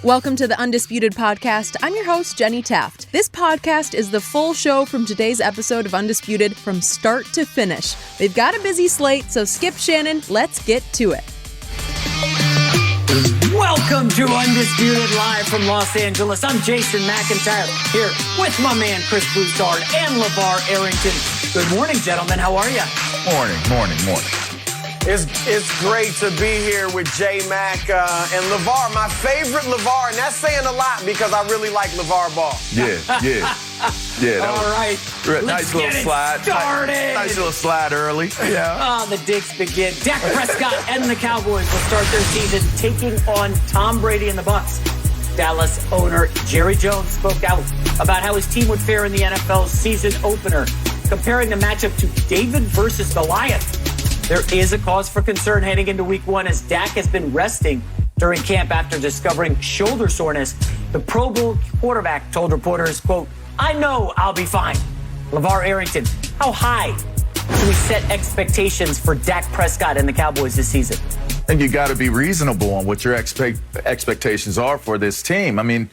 Welcome to the Undisputed podcast. I'm your host, Jenny Taft. This podcast is the full show from today's episode of Undisputed from start to finish. They've got a busy slate, so skip Shannon. Let's get to it. Welcome to Undisputed live from Los Angeles. I'm Jason McIntyre here with my man Chris Broussard and LeVar Arrington. Good morning, gentlemen. How are you? Morning. It's great to be here with J-Mac and LeVar, my favorite LeVar, and that's saying a lot because I really like LeVar Ball. Yeah. All right. Nice little slide. Started. Nice little slide early. Yeah. Oh, the digs begin. Dak Prescott and the Cowboys will start their season taking on Tom Brady and the Bucs. Dallas owner Jerry Jones spoke out about how his team would fare in the NFL's season opener, comparing the matchup to David versus Goliath. There is a cause for concern heading into week one as Dak has been resting during camp after discovering shoulder soreness. The Pro Bowl quarterback told reporters, quote, "I know I'll be fine." LeVar Arrington, how high should we set expectations for Dak Prescott and the Cowboys this season? I think you got to be reasonable on what your expectations are for this team. I mean,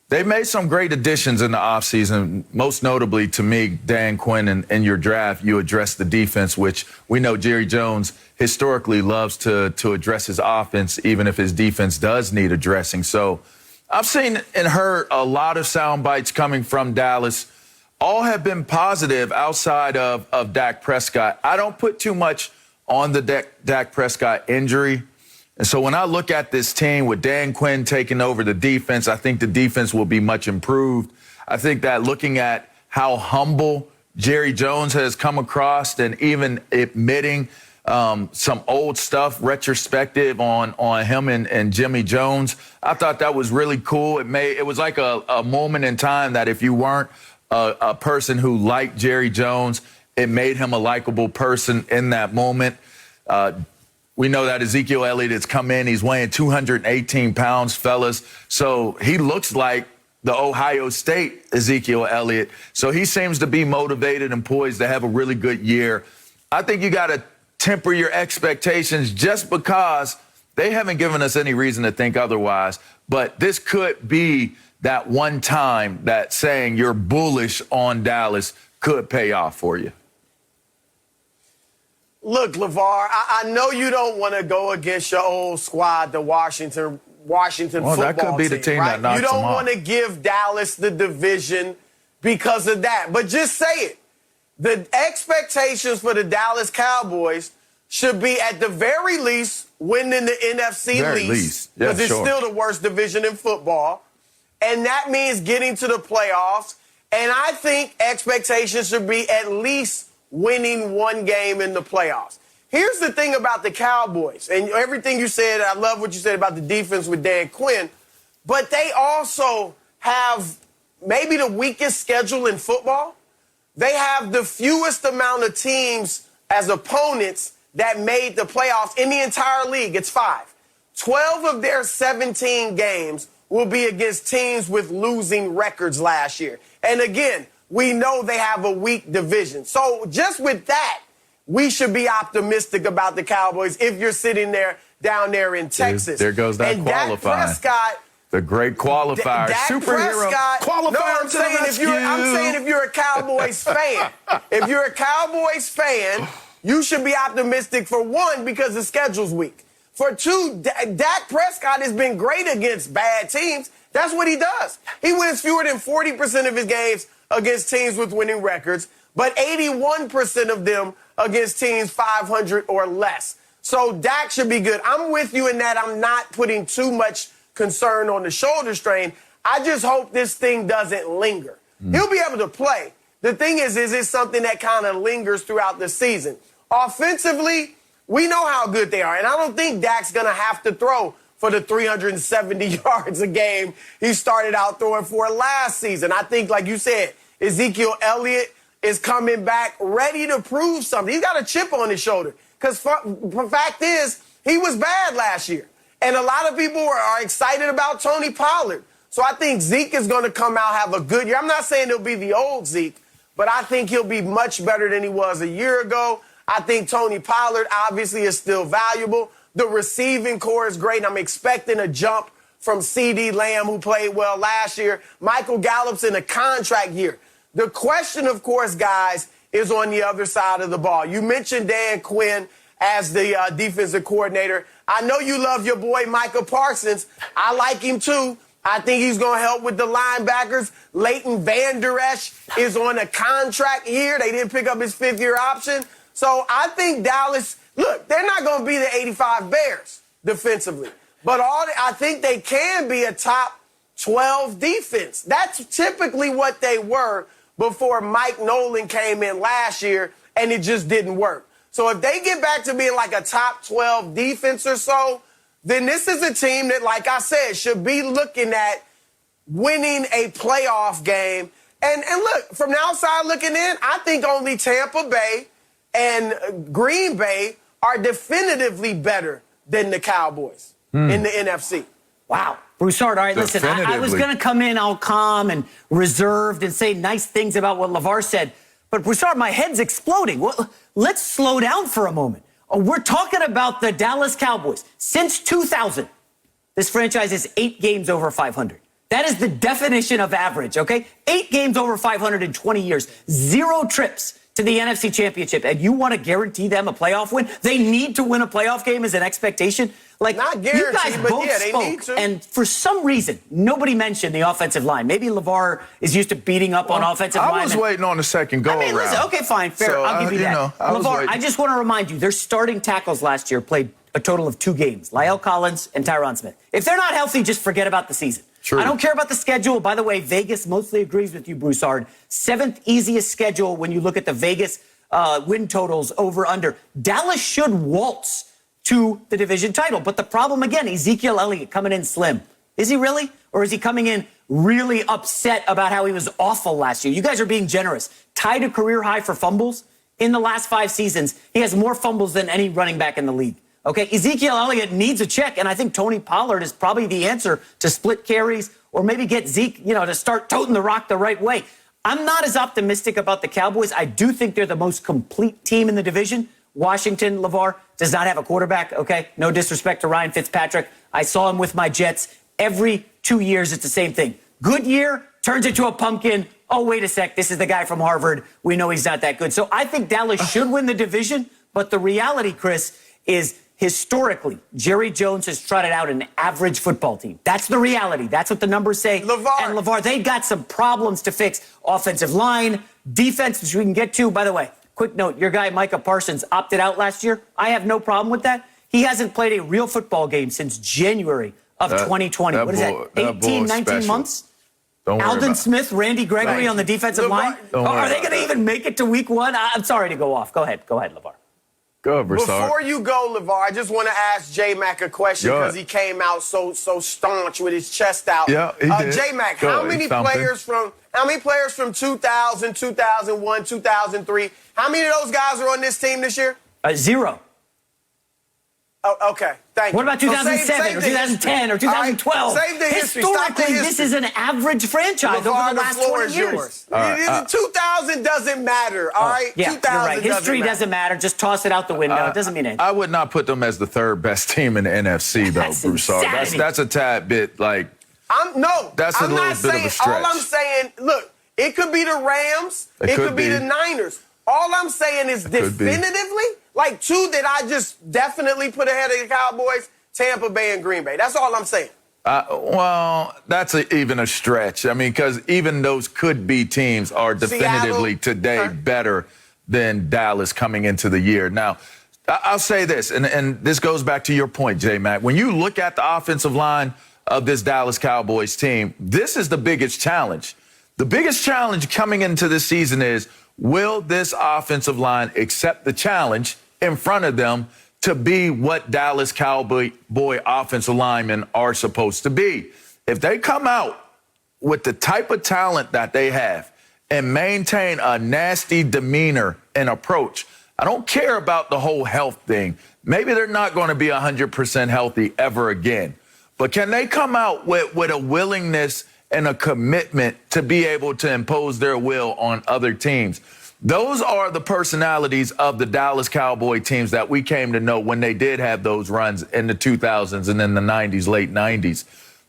they've made some great additions in the offseason, most notably to me, Dan Quinn, in your draft, you addressed the defense, which we know Jerry Jones historically loves to address his offense, even if his defense does need addressing. So I've seen and heard a lot of sound bites coming from Dallas. All have been positive outside of Dak Prescott. I don't put too much on the Dak Prescott injury. And so when I look at this team with Dan Quinn taking over the defense, I think the defense will be much improved. I think that looking at how humble Jerry Jones has come across and even admitting some old stuff, retrospective on him and Jimmy Jones, I thought that was really cool. It was like a moment in time that if you weren't a person who liked Jerry Jones, it made him a likable person in that moment. We know that Ezekiel Elliott has come in. He's weighing 218 pounds, fellas. So he looks like the Ohio State Ezekiel Elliott. So he seems to be motivated and poised to have a really good year. I think you got to temper your expectations just because they haven't given us any reason to think otherwise. But this could be that one time that saying you're bullish on Dallas could pay off for you. Look, LeVar, I know you don't want to go against your old squad, the Washington football team. That could be the team right? that knocks You don't them off. want to give Dallas the division because of that. But just say it. The expectations for the Dallas Cowboys should be at the very least winning the NFC least. Because it's still the worst division in football. And that means getting to the playoffs. And I think expectations should be at least winning one game in the playoffs. Here's the thing about the Cowboys, and everything you said, I love what you said about the defense with Dan Quinn, but they also have maybe the weakest schedule in football. They have the fewest amount of teams as opponents that made the playoffs in the entire league. It's 5. 12 of their 17 games will be against teams with losing records last year. And again, we know they have a weak division. So just with that, we should be optimistic about the Cowboys if you're sitting there down there in Texas. There goes that and qualifying. Dak Prescott, the great qualifier. Dak Superhero Prescott, qualifier. No, I'm saying if you're a Cowboys fan, if you're a Cowboys fan, you should be optimistic for one because the schedule's weak. For two, Dak Prescott has been great against bad teams. That's what he does. He wins fewer than 40% of his games against teams with winning records, but 81% of them against teams 500 or less. So Dak should be good. I'm with you in that I'm not putting too much concern on the shoulder strain. I just hope this thing doesn't linger. He'll be able to play. The thing is it something that kind of lingers throughout the season? Offensively, we know how good they are, and I don't think Dak's going to have to throw for the 370 yards a game he started out throwing for last season. I think, like you said, Ezekiel Elliott is coming back ready to prove something. He's got a chip on his shoulder because the fact is he was bad last year. And a lot of people are excited about Tony Pollard. So I think Zeke is going to come out, have a good year. I'm not saying he'll be the old Zeke, but I think he'll be much better than he was a year ago. I think Tony Pollard obviously is still valuable. The receiving core is great, and I'm expecting a jump from CeeDee Lamb, who played well last year. Michael Gallup's in a contract year. The question, of course, guys, is on the other side of the ball. You mentioned Dan Quinn as the defensive coordinator. I know you love your boy Micah Parsons. I like him too. I think he's going to help with the linebackers. Leighton Vander Esch is on a contract year. They didn't pick up his fifth-year option. So I think Dallas, look, they're not going to be the 85 Bears defensively. But I think they can be a top 12 defense. That's typically what they were before Mike Nolan came in last year, and it just didn't work. So if they get back to being like a top 12 defense or so, then this is a team that, like I said, should be looking at winning a playoff game. And look, from the outside looking in, I think only Tampa Bay and Green Bay are definitively better than the Cowboys in the NFC. Wow. Broussard, all right, listen, I was going to come in all calm and reserved and say nice things about what LeVar said. But, Broussard, my head's exploding. Well, let's slow down for a moment. We're talking about the Dallas Cowboys. Since 2000, this franchise is 8 games over 500. That is the definition of average, okay? 8 games over 500 in 20 years. 0 trips to the NFC Championship. And you want to guarantee them a playoff win? They need to win a playoff game as an expectation? Like, not guaranteed, you guys both they need spoke, to. and for some reason, nobody mentioned the offensive line. Maybe LeVar is used to beating up on offensive linemen. I was waiting on the second go-around. Listen, okay, fine, fair. So, I'll give you that. LeVar, I just want to remind you, their starting tackles last year played a total of 2 games. La'el Collins and Tyron Smith. If they're not healthy, just forget about the season. True. I don't care about the schedule. By the way, Vegas mostly agrees with you, Broussard. 7th easiest schedule when you look at the Vegas win totals over-under. Dallas should waltz to the division title. But the problem, again, Ezekiel Elliott coming in slim. Is he really? Or is he coming in really upset about how he was awful last year? You guys are being generous. Tied a career high for fumbles in the last 5 seasons. He has more fumbles than any running back in the league. Okay, Ezekiel Elliott needs a check, and I think Tony Pollard is probably the answer to split carries or maybe get Zeke, to start toting the rock the right way. I'm not as optimistic about the Cowboys. I do think they're the most complete team in the division. Washington, LeVar, does not have a quarterback, okay? No disrespect to Ryan Fitzpatrick. I saw him with my Jets. Every 2 years, it's the same thing. Good year, turns into a pumpkin. Oh, wait a sec, this is the guy from Harvard. We know he's not that good. So I think Dallas should win the division, but the reality, Chris, is historically, Jerry Jones has trotted out an average football team. That's the reality. That's what the numbers say. And LeVar, they got some problems to fix. Offensive line, defense, which we can get to. By the way, quick note, your guy Micah Parsons opted out last year. I have no problem with that. He hasn't played a real football game since January of 2020. What is that, 18, 19 months? Alden Smith, Randy Gregory on the defensive line. Are they going to even make it to week 1? I'm sorry to go off. Go ahead, LeVar. Go, Broussard. Before you go, LeVar, I just want to ask J-Mac a question because he came out so staunch with his chest out. Yeah, he did. J-Mac, how many players from 2000, 2001, 2003, how many of those guys are on this team this year? 0. Oh, okay, thank you. What about 2007 or 2010 or 2012? Right, save the history. Historically, this is an average franchise over the last 20 years. 2000 doesn't matter, all right? Yeah, 2000 you're right. History doesn't matter. Just toss it out the window. It doesn't mean anything. I would not put them as the 3rd best team in the NFC, though, Broussard. That's a tad bit like... That's a little bit of a stretch. All I'm saying, look, it could be the Rams. It could be the Niners. All I'm saying is definitively, like 2 that I just definitely put ahead of the Cowboys, Tampa Bay and Green Bay. That's all I'm saying. Well, that's even a stretch. I mean, because even those could-be teams are definitively today better than Dallas coming into the year. Now, I'll say this, and this goes back to your point, J-Mac. When you look at the offensive line of this Dallas Cowboys team, this is the biggest challenge. The biggest challenge coming into this season is, will this offensive line accept the challenge in front of them to be what Dallas Cowboy offensive linemen are supposed to be? If they come out with the type of talent that they have and maintain a nasty demeanor and approach, I don't care about the whole health thing. Maybe they're not going to be 100% healthy ever again. But can they come out with a willingness and a commitment to be able to impose their will on other teams? Those are the personalities of the Dallas Cowboy teams that we came to know when they did have those runs in the 2000s and in the 90s, late 90s.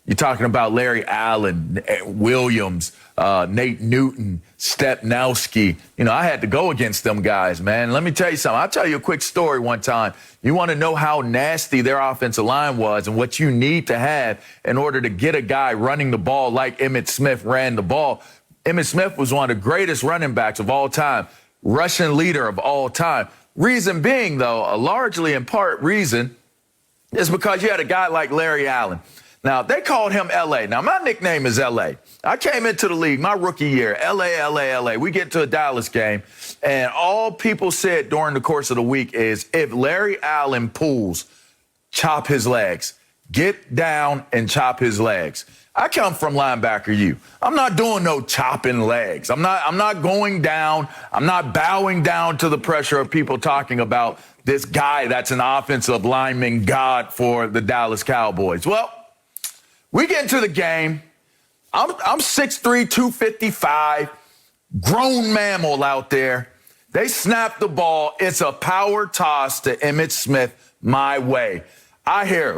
You're talking about Larry Allen, Williams, Nate Newton, Stepnowski. You know, I had to go against them guys, man. Let me tell you something. I'll tell you a quick story one time. You want to know how nasty their offensive line was and what you need to have in order to get a guy running the ball like Emmitt Smith ran the ball. Emmitt Smith was one of the greatest running backs of all time, rushing leader of all time. Reason being, though, a largely in part reason is because you had a guy like Larry Allen. Now, they called him L.A. Now, my nickname is L.A. I came into the league my rookie year, L.A., L.A., L.A. We get to a Dallas game, and all people said during the course of the week is, if Larry Allen pulls, chop his legs. Get down and chop his legs. I come from linebacker U. I'm not doing no chopping legs. I'm not going down. I'm not bowing down to the pressure of people talking about this guy that's an offensive lineman god for the Dallas Cowboys. Well, we get into the game. I'm 6'3", 255, grown mammal out there. They snap the ball. It's a power toss to Emmitt Smith my way. I hear,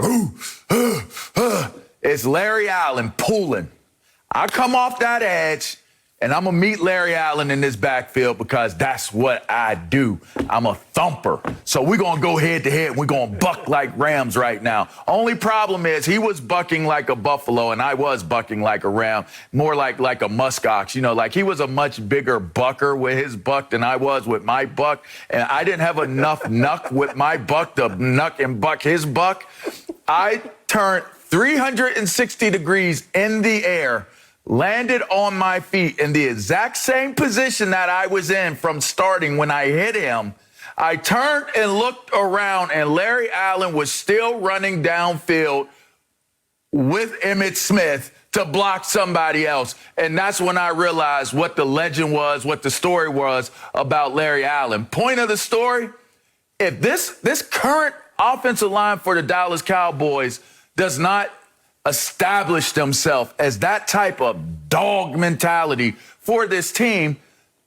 it's Larry Allen pulling. I come off that edge, and I'm going to meet Larry Allen in this backfield because that's what I do. I'm a thumper. So we're going to go head-to-head. We're going to buck like Rams right now. Only problem is he was bucking like a buffalo, and I was bucking like a ram, more like a muskox. You know, like he was a much bigger bucker with his buck than I was with my buck, and I didn't have enough knuck with my buck to knuck and buck his buck. I turned 360 degrees in the air, landed on my feet in the exact same position that I was in from starting when I hit him. I turned and looked around, and Larry Allen was still running downfield with Emmitt Smith to block somebody else. And that's when I realized what the legend was, what the story was about Larry Allen. Point of the story, if this current offensive line for the Dallas Cowboys does not establish themselves as that type of dog mentality for this team,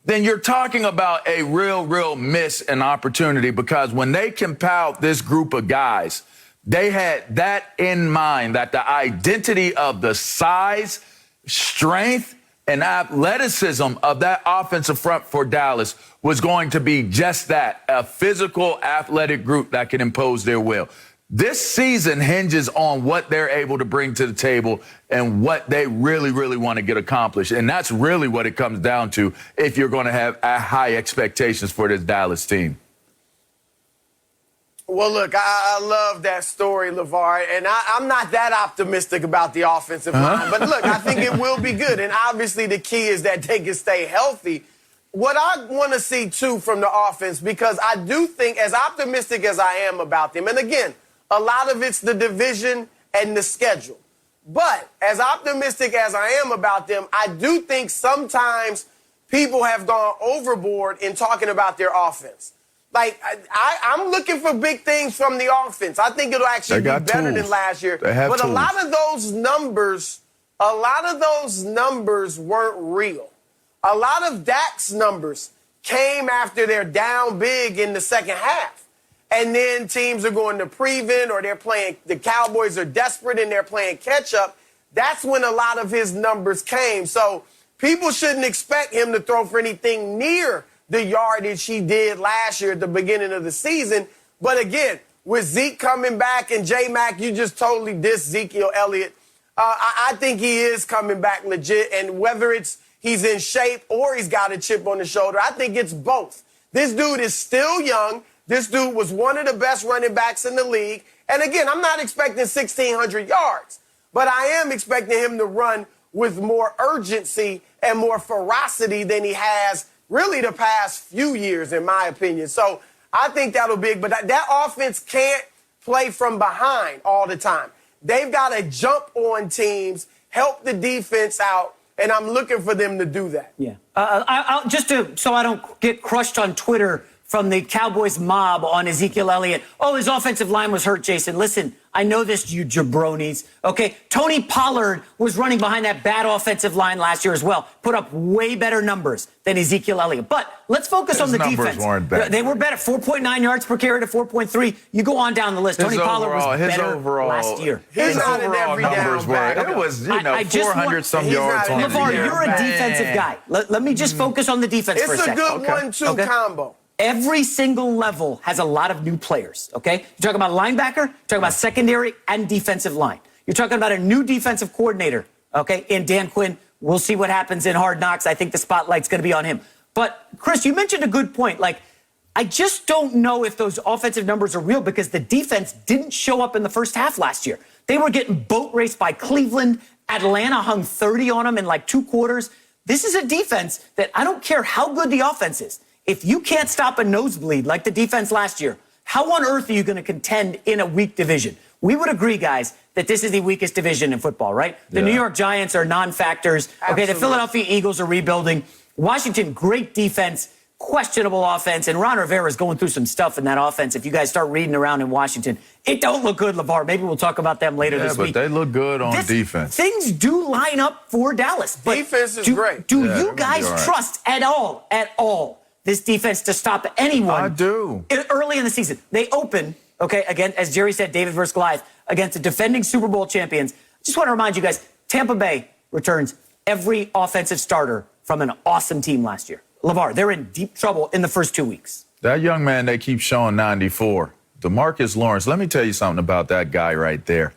then you're talking about a real miss and opportunity, because when they compiled this group of guys, they had that in mind, that the identity of the size, strength, and athleticism of that offensive front for Dallas was going to be just that, a physical, athletic group that can impose their will. This season hinges on what they're able to bring to the table and what they really want to get accomplished. And that's really what it comes down to if you're going to have high expectations for this Dallas team. Well, look, I love that story, LeVar, and I'm not that optimistic about the offensive line. But look, I think it will be good. And obviously the key is that they can stay healthy. What I want to see, too, from the offense, because I do think, as optimistic as I am about them, and again, a lot of it's the division and the schedule. But as optimistic as I am about them, I do think sometimes people have gone overboard in talking about their offense. Like, I'm looking for big things from the offense. I think it'll actually be better than last year. But a lot of those numbers weren't real. A lot of Dak's numbers came after they're down big in the second half. And then teams are going to prevent, or the Cowboys are desperate and they're playing catch up. That's when a lot of his numbers came. So people shouldn't expect him to throw for anything near the yardage he did last year at the beginning of the season. But again, with Zeke coming back and J-Mac, you just totally dissed Ezekiel Elliott. I think he is coming back legit. And whether it's he's in shape or he's got a chip on the shoulder, I think it's both. This dude is still young. This dude was one of the best running backs in the league. And again, I'm not expecting 1,600 yards, but I am expecting him to run with more urgency and more ferocity than he has really the past few years, in my opinion. So I think that'll be big. But that offense can't play from behind all the time. They've got to jump on teams, help the defense out, and I'm looking for them to do that. Yeah. So I don't get crushed on Twitter from the Cowboys mob on Ezekiel Elliott. Oh, his offensive line was hurt, Jason. Listen, I know this, you jabronis. Okay, Tony Pollard was running behind that bad offensive line last year as well. Put up way better numbers than Ezekiel Elliott. But let's focus on the defense. Weren't bad. They were better. 4.9 yards per carry to 4.3. You go on down the list. Tony Pollard was better last year. His overall numbers were. It was, 400-some yards on the LeVar, year. you're a defensive guy. Let me just focus on the defense for a second. It's a good 1-2 combo. Every single level has a lot of new players, okay? You're talking about linebacker, you're talking about secondary and defensive line. You're talking about a new defensive coordinator, okay, in Dan Quinn. We'll see what happens in Hard Knocks. I think the spotlight's going to be on him. But, Chris, you mentioned a good point. Like, I just don't know if those offensive numbers are real because the defense didn't show up in the first half last year. They were getting boat raced by Cleveland. Atlanta hung 30 on them in like 2 quarters. This is a defense that I don't care how good the offense is. If you can't stop a nosebleed like the defense last year, how on earth are you going to contend in a weak division? We would agree, guys, that this is the weakest division in football, right? The New York Giants are non-factors. Okay, the Philadelphia Eagles are rebuilding. Washington, great defense, questionable offense, and Ron Rivera is going through some stuff in that offense. If you guys start reading around in Washington, it don't look good, LeVar. Maybe we'll talk about them later this week. But they look good on defense. Things do line up for Dallas. But defense is great. Do you guys trust at all, this defense to stop anyone? I do. Early in the season. They open, okay, again, as Jerry said, David versus Goliath, against the defending Super Bowl champions. Just want to remind you guys, Tampa Bay returns every offensive starter from an awesome team last year. LeVar, they're in deep trouble in the first 2 weeks. That young man they keep showing 94, DeMarcus Lawrence, let me tell you something about that guy right there.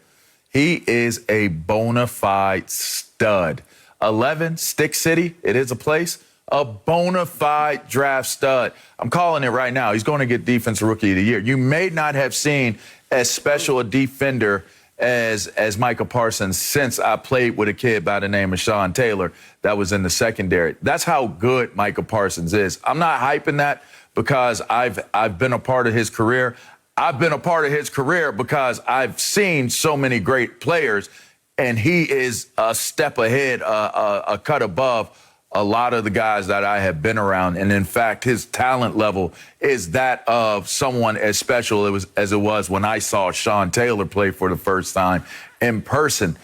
He is a bona fide stud. 11, Stick City, it is a place. A bona fide draft stud. I'm calling it right now. He's going to get Defensive Rookie of the Year. You may not have seen as special a defender as Micah Parsons since I played with a kid by the name of Sean Taylor that was in the secondary. That's how good Micah Parsons is. I'm not hyping that because I've been a part of his career. I've been a part of his career because I've seen so many great players, and he is a step ahead, a cut above a lot of the guys that I have been around. And in fact, his talent level is that of someone as special as it was when I saw Sean Taylor play for the first time in person.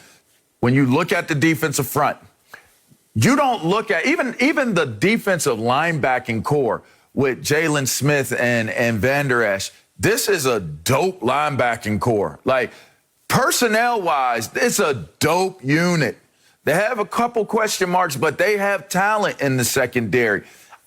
When you look at the defensive front, you don't look at even the defensive linebacking core with Jalen Smith and Van Der Esch. This is a dope linebacking core. Like, personnel-wise, it's a dope unit. They have a couple question marks, but they have talent in the secondary.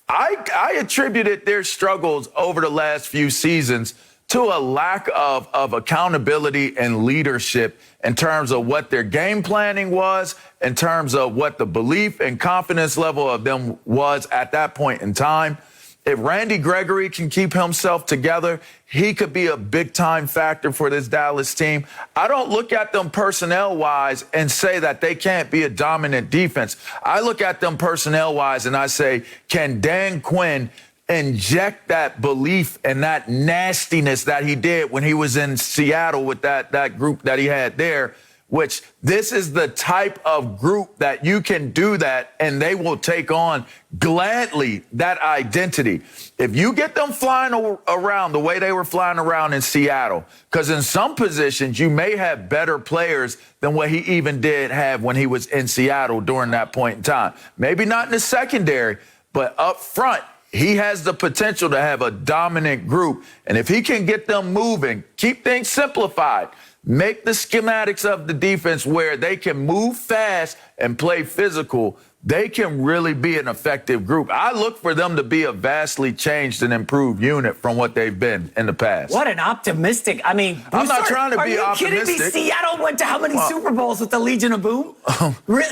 I attributed their struggles over the last few seasons to a lack of accountability and leadership in terms of what their game planning was, in terms of what the belief and confidence level of them was at that point in time. If Randy Gregory can keep himself together, he could be a big-time factor for this Dallas team. I don't look at them personnel-wise and say that they can't be a dominant defense. I look at them personnel-wise and I say, can Dan Quinn inject that belief and that nastiness that he did when he was in Seattle with that group that he had there, which this is the type of group that you can do that and they will take on gladly that identity. If you get them flying around the way they were flying around in Seattle, because in some positions you may have better players than what he even did have when he was in Seattle during that point in time. Maybe not in the secondary, but up front, he has the potential to have a dominant group. And if he can get them moving, keep things simplified, make the schematics of the defense where they can move fast and play physical, they can really be an effective group. I look for them to be a vastly changed and improved unit from what they've been in the past. What an optimistic, I mean, I'm not trying to be optimistic. Are you kidding me? Seattle went to how many Super Bowls with the Legion of Boom?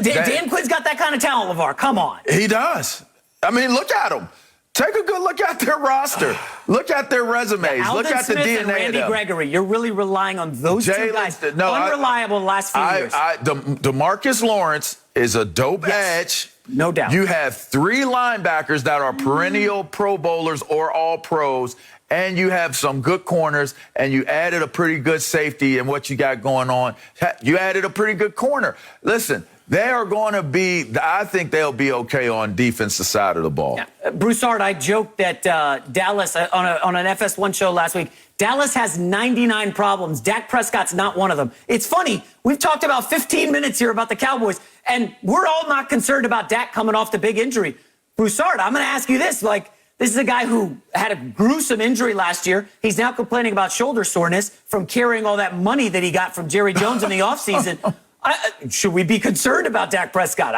Dan Quinn's got that kind of talent, LeVar. Come on. He does. I mean, look at him. Take a good look at their roster. Look at their resumes. Look at the DNA and Randy of them. Gregory. You're really relying on those two guys. Unreliable the last few years. DeMarcus Lawrence is a dope edge. No doubt. You have 3 linebackers that are perennial Pro Bowlers or all pros, and you have some good corners, and you added a pretty good safety in what you got going on. You added a pretty good corner. Listen, They are going to be, I think they'll be okay on defensive side of the ball. Yeah. Broussard, I joked that Dallas, on an FS1 show last week, Dallas has 99 problems. Dak Prescott's not one of them. It's funny. We've talked about 15 minutes here about the Cowboys, and we're all not concerned about Dak coming off the big injury. Broussard, I'm going to ask you this. This is a guy who had a gruesome injury last year. He's now complaining about shoulder soreness from carrying all that money that he got from Jerry Jones in the offseason. Should we be concerned about Dak Prescott?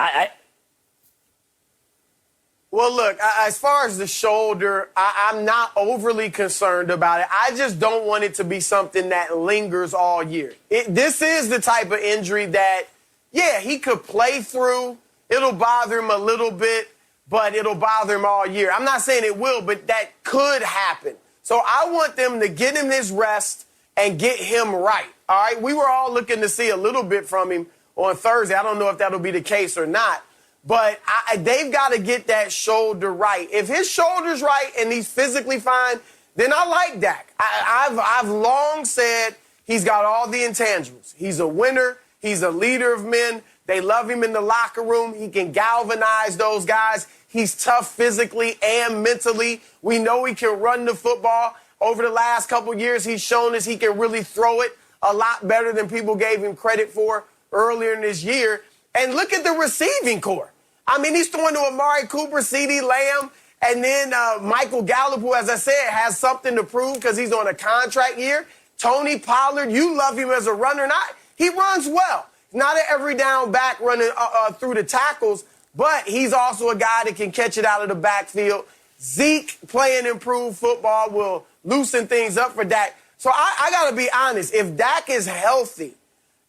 Well, look, as far as the shoulder, I'm not overly concerned about it. I just don't want it to be something that lingers all year. This is the type of injury that, yeah, he could play through. It'll bother him a little bit, but it'll bother him all year. I'm not saying it will, but that could happen. So I want them to get him his rest and get him right, all right? We were all looking to see a little bit from him on Thursday. I don't know if that'll be the case or not. But they've got to get that shoulder right. If his shoulder's right and he's physically fine, then I like Dak. I've long said he's got all the intangibles. He's a winner. He's a leader of men. They love him in the locker room. He can galvanize those guys. He's tough physically and mentally. We know he can run the football. Over the last couple of years, he's shown us he can really throw it a lot better than people gave him credit for earlier in this year. And look at the receiving core. I mean, he's throwing to Amari Cooper, CeeDee Lamb, and then Michael Gallup, who, as I said, has something to prove because he's on a contract year. Tony Pollard, you love him as a runner. He runs well. Not an every down back running through the tackles, but he's also a guy that can catch it out of the backfield. Zeke playing improved football will loosen things up for Dak. So I got to be honest. If Dak is healthy,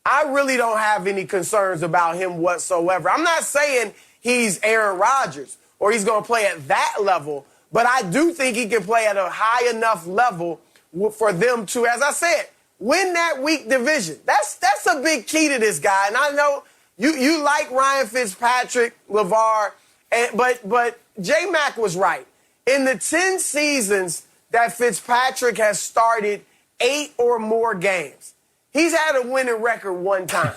I really don't have any concerns about him whatsoever. I'm not saying he's Aaron Rodgers or he's going to play at that level, but I do think he can play at a high enough level for them to, as I said, win that weak division. That's a big key to this guy. And I know you like Ryan Fitzpatrick, LeVar, but J-Mac was right. In the 10 seasons that Fitzpatrick has started 8 or more games, he's had a winning record one time.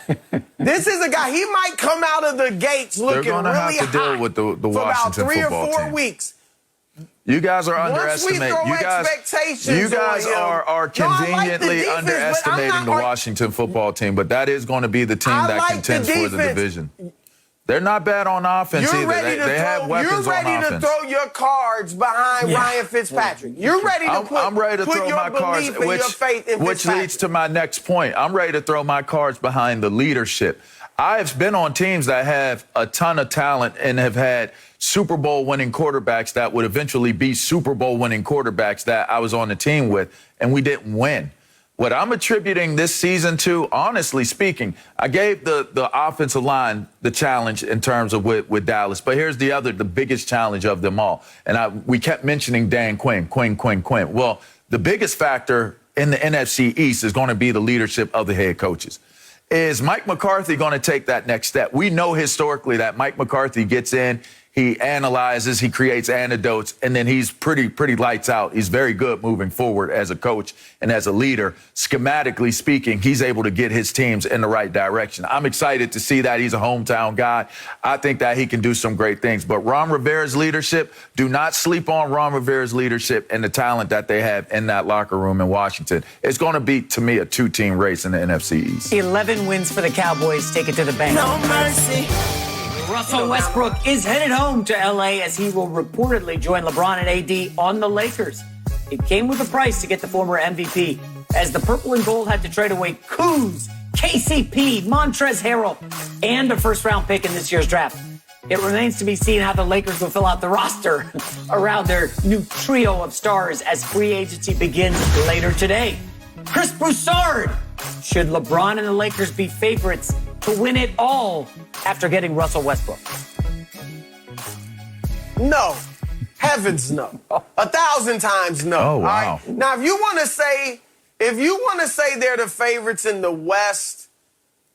This is a guy, he might come out of the gates looking really hot. They're going to have to deal with the Washington for about 3 or 4 team. Weeks. You guys are underestimating. You guys are conveniently underestimating the Washington football team, but that is going to be the team that contends for the division. They're not bad on offense either. They have weapons on offense. You're ready to throw your cards behind Ryan Fitzpatrick. You're ready to put your belief and your faith in Fitzpatrick. Which leads to my next point. I'm ready to throw my cards behind the leadership. I've been on teams that have a ton of talent and have had Super Bowl winning quarterbacks that would eventually be Super Bowl winning quarterbacks that I was on the team with, and we didn't win. What I'm attributing this season to, honestly speaking, I gave the offensive line the challenge in terms of with Dallas. But here's the biggest challenge of them all. And we kept mentioning Dan Quinn. Well, the biggest factor in the NFC East is going to be the leadership of the head coaches. Is Mike McCarthy going to take that next step? We know historically that Mike McCarthy gets in, he analyzes, he creates anecdotes, and then he's pretty lights out. He's very good moving forward as a coach and as a leader. Schematically speaking, he's able to get his teams in the right direction. I'm excited to see that. He's a hometown guy. I think that he can do some great things. But Ron Rivera's leadership, do not sleep on Ron Rivera's leadership and the talent that they have in that locker room in Washington. It's going to be, to me, a 2-team race in the NFC East. 11 wins for the Cowboys. Take it to the bank. No mercy. Russell Westbrook is headed home to L.A. as he will reportedly join LeBron and AD on the Lakers. It came with a price to get the former MVP, as the purple and gold had to trade away Kuz, KCP, Montrezl Harrell, and a first-round pick in this year's draft. It remains to be seen how the Lakers will fill out the roster around their new trio of stars as free agency begins later today. Chris Broussard, should LeBron and the Lakers be favorites to win it all after getting Russell Westbrook? No. Heavens no. 1,000 times no. Oh, wow. Right? Now, if you want to say they're the favorites in the West,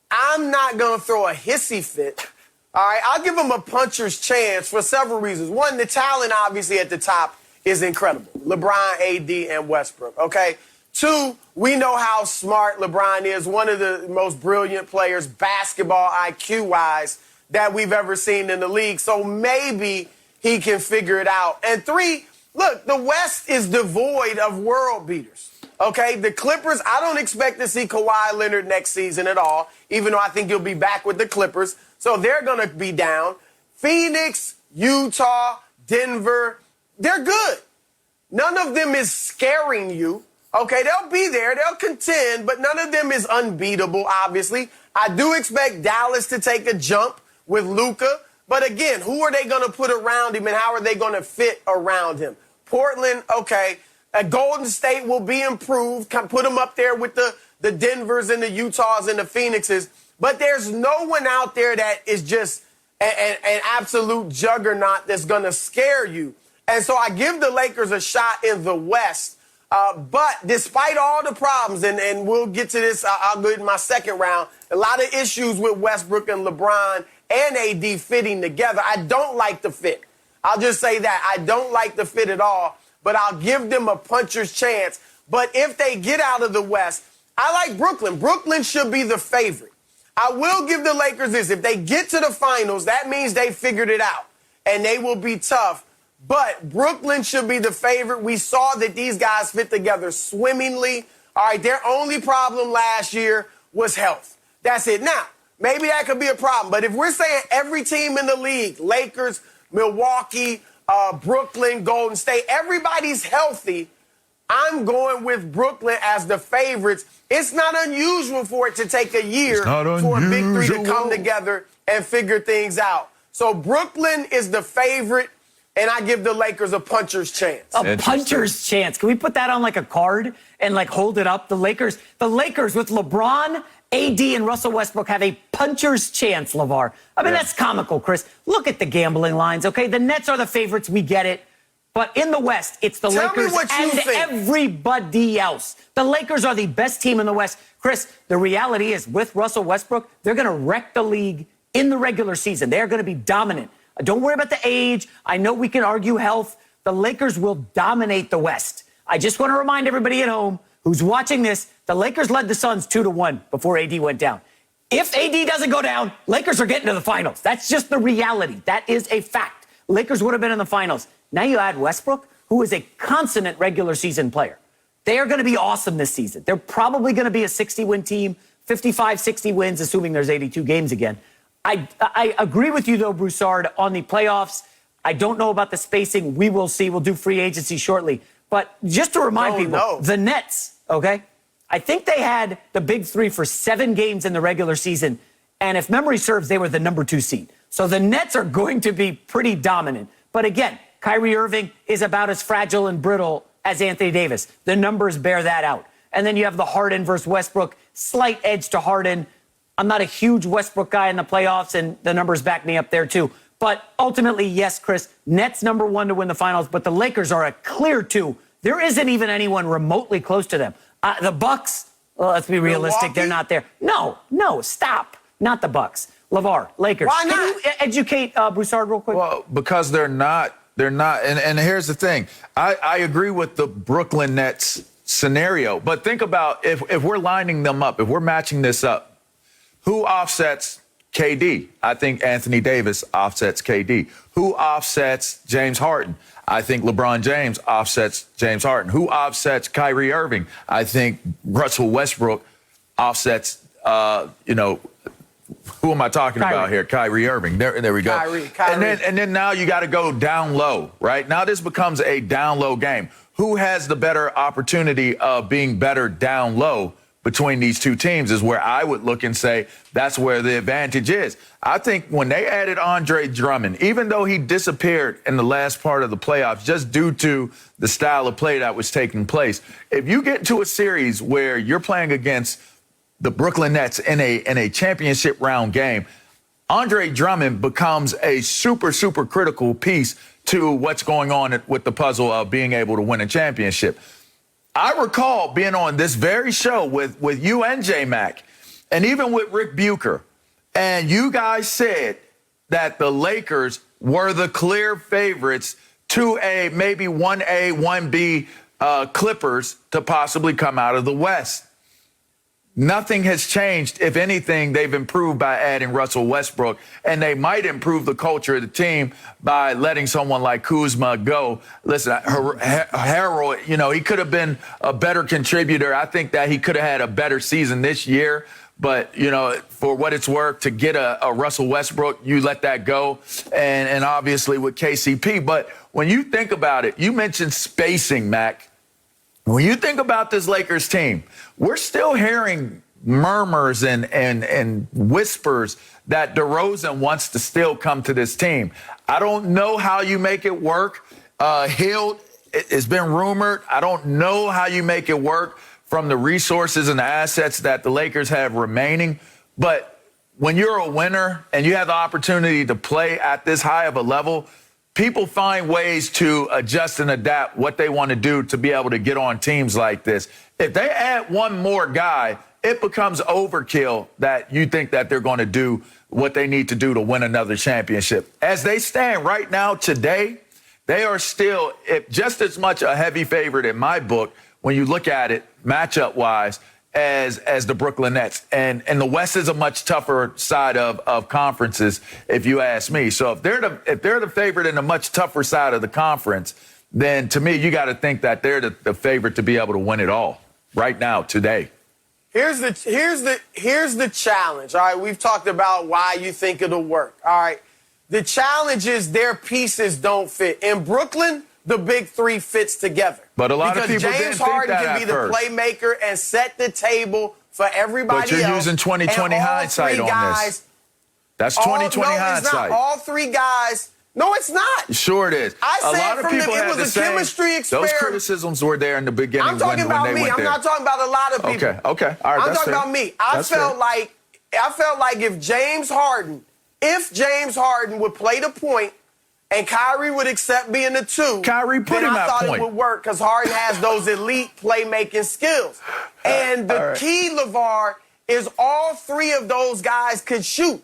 I'm not going to throw a hissy fit. All right? I'll give them a puncher's chance for several reasons. One, the talent obviously at the top is incredible. LeBron, AD, and Westbrook, okay? Two, we know how smart LeBron is, one of the most brilliant players, basketball IQ-wise, that we've ever seen in the league. So maybe he can figure it out. And three, look, the West is devoid of world beaters. Okay, the Clippers, I don't expect to see Kawhi Leonard next season at all, even though I think he'll be back with the Clippers. So they're going to be down. Phoenix, Utah, Denver, they're good. None of them is scaring you. Okay, they'll be there, they'll contend, but none of them is unbeatable, obviously. I do expect Dallas to take a jump with Luka, but again, who are they going to put around him and how are they going to fit around him? Portland, okay. Golden State will be improved. Put them up there with the Denvers and the Utahs and the Phoenixes. But there's no one out there that is just an absolute juggernaut that's going to scare you. And so I give the Lakers a shot in the West. But despite all the problems, and we'll get to this, I'll go in my second round, a lot of issues with Westbrook and LeBron and AD fitting together. I don't like the fit. I'll just say that. I don't like the fit at all. But I'll give them a puncher's chance. But if they get out of the West, I like Brooklyn. Brooklyn should be the favorite. I will give the Lakers this. If they get to the finals, that means they figured it out. And they will be tough. But Brooklyn should be the favorite. We saw that these guys fit together swimmingly. All right, their only problem last year was health. That's it. Now, maybe that could be a problem. But if we're saying every team in the league, Lakers, Milwaukee, Brooklyn, Golden State, everybody's healthy, I'm going with Brooklyn as the favorites. It's not unusual for it to take a year for a big three to come together and figure things out. So Brooklyn is the favorite, and I give the Lakers a puncher's chance. A puncher's chance. Can we put that on like a card and like hold it up? The Lakers with LeBron, AD, and Russell Westbrook have a puncher's chance, LeVar. I mean, that's comical, Chris. Look at the gambling lines, okay? The Nets are the favorites. We get it. But in the West, it's the Lakers and everybody else. The Lakers are the best team in the West. Chris, the reality is with Russell Westbrook, they're going to wreck the league in the regular season. They're going to be dominant. Don't worry about the age. I know we can argue health. The Lakers will dominate the West. I just want to remind everybody at home who's watching this, the Lakers led the Suns 2-1 before AD went down. If AD doesn't go down, Lakers are getting to the finals. That's just the reality. That is a fact. Lakers would have been in the finals. Now you add Westbrook, who is a consummate regular season player. They are going to be awesome this season. They're probably going to be a 60-win team, 55, 60 wins, assuming there's 82 games again. I agree with you, though, Broussard, on the playoffs. I don't know about the spacing. We will see. We'll do free agency shortly. But just to remind people, the Nets, okay, I think they had the big three for 7 games in the regular season. And if memory serves, they were the number 2 seed. So the Nets are going to be pretty dominant. But again, Kyrie Irving is about as fragile and brittle as Anthony Davis. The numbers bear that out. And then you have the Harden versus Westbrook, slight edge to Harden. I'm not a huge Westbrook guy in the playoffs, and the numbers back me up there, too. But ultimately, yes, Chris, Nets number 1 to win the finals, but the Lakers are a clear 2. There isn't even anyone remotely close to them. The Bucks, well, let's be realistic, Milwaukee? They're not there. No, stop. Not the Bucks. LeVar, Lakers. Why not? Can you educate Broussard real quick? Well, because they're not. And here's the thing. I agree with the Brooklyn Nets scenario. But think about if we're lining them up, if we're matching this up, who offsets KD? I think Anthony Davis offsets KD. Who offsets James Harden? I think LeBron James offsets James Harden. Who offsets Kyrie Irving? I think Russell Westbrook offsets, who am I talking about here? Kyrie Irving. There we go. Kyrie. And then now you got to go down low, right? Now this becomes a down low game. Who has the better opportunity of being better down low between these two teams is where I would look and say that's where the advantage is. I think when they added Andre Drummond, even though he disappeared in the last part of the playoffs just due to the style of play that was taking place, if you get to a series where you're playing against the Brooklyn Nets in a championship round game, Andre Drummond becomes a super, super critical piece to what's going on with the puzzle of being able to win a championship. I recall being on this very show with you and J-Mac, and even with Rick Bucher, and you guys said that the Lakers were the clear favorites to a maybe 1A, 1B Clippers to possibly come out of the West. Nothing has changed. If anything, they've improved by adding Russell Westbrook, and they might improve the culture of the team by letting someone like Kuzma go. Listen, Harold, he could have been a better contributor. I think that he could have had a better season this year. But, for what it's worth, to get a Russell Westbrook, you let that go. And obviously with KCP. But when you think about it, you mentioned spacing, Mac. When you think about this Lakers team, we're still hearing murmurs and whispers that DeRozan wants to still come to this team. I don't know how you make it work. Hill, it's been rumored. I don't know how you make it work from the resources and the assets that the Lakers have remaining. But when you're a winner and you have the opportunity to play at this high of a level, people find ways to adjust and adapt what they want to do to be able to get on teams like this. If they add one more guy, it becomes overkill that you think that they're going to do what they need to do to win another championship. As they stand right now today, they are still just as much a heavy favorite in my book when you look at it matchup-wise as the Brooklyn Nets. And the West is a much tougher side of conferences, if you ask me. So if they're the favorite in a much tougher side of the conference, then to me, you got to think that they're the favorite to be able to win it all right now, today. Here's the challenge. All right, we've talked about why you think it'll work. All right, the challenge is their pieces don't fit. In Brooklyn, the big three fits together. But a lot of people didn't think that at first. Because James Harden can be the playmaker and set the table for everybody else. But you're using 20/20 hindsight on this. That's 20/20 hindsight. It's not. All three guys. No, it's not. Sure it is. I said it was a chemistry experiment. Those criticisms were there in the beginning. I'm talking about me. I'm not talking about a lot of people. Okay. All right, I'm talking about me. I felt like if James Harden would play the point, and Kyrie would accept being the two, Kyrie put him at point. I thought it would work because Harden has those elite playmaking skills. And the key, LeVar, is all three of those guys could shoot.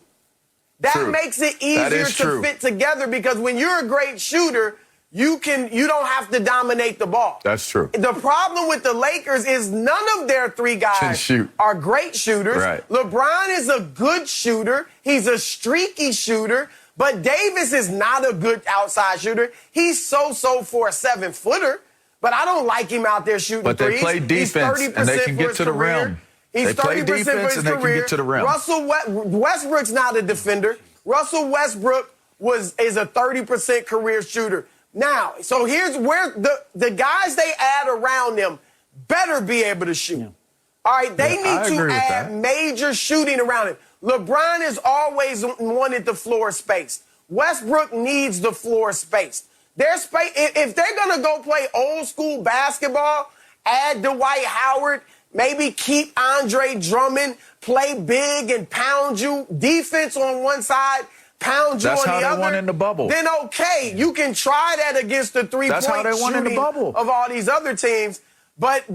That makes it easier to fit together because when you're a great shooter, you don't have to dominate the ball. That's true. The problem with the Lakers is none of their three guys are great shooters. Right. LeBron is a good shooter. He's a streaky shooter. But Davis is not a good outside shooter. He's so-so for a 7-footer, but I don't like him out there shooting threes. But they play defense, and they can get to the rim. He's 30% for his career. Russell Westbrook's not a defender. Russell Westbrook is a 30% career shooter. Now, so here's where the guys they add around them better be able to shoot. Yeah. All right, they need to add major shooting around him. LeBron has always wanted the floor spaced. Westbrook needs the floor spaced. If they're going to go play old school basketball, add Dwight Howard, maybe keep Andre Drummond, play big and pound you, defense on one side, pound you on the other. That's how they won in the bubble. Then okay, you can try that against the three-point shooting of all these other teams. But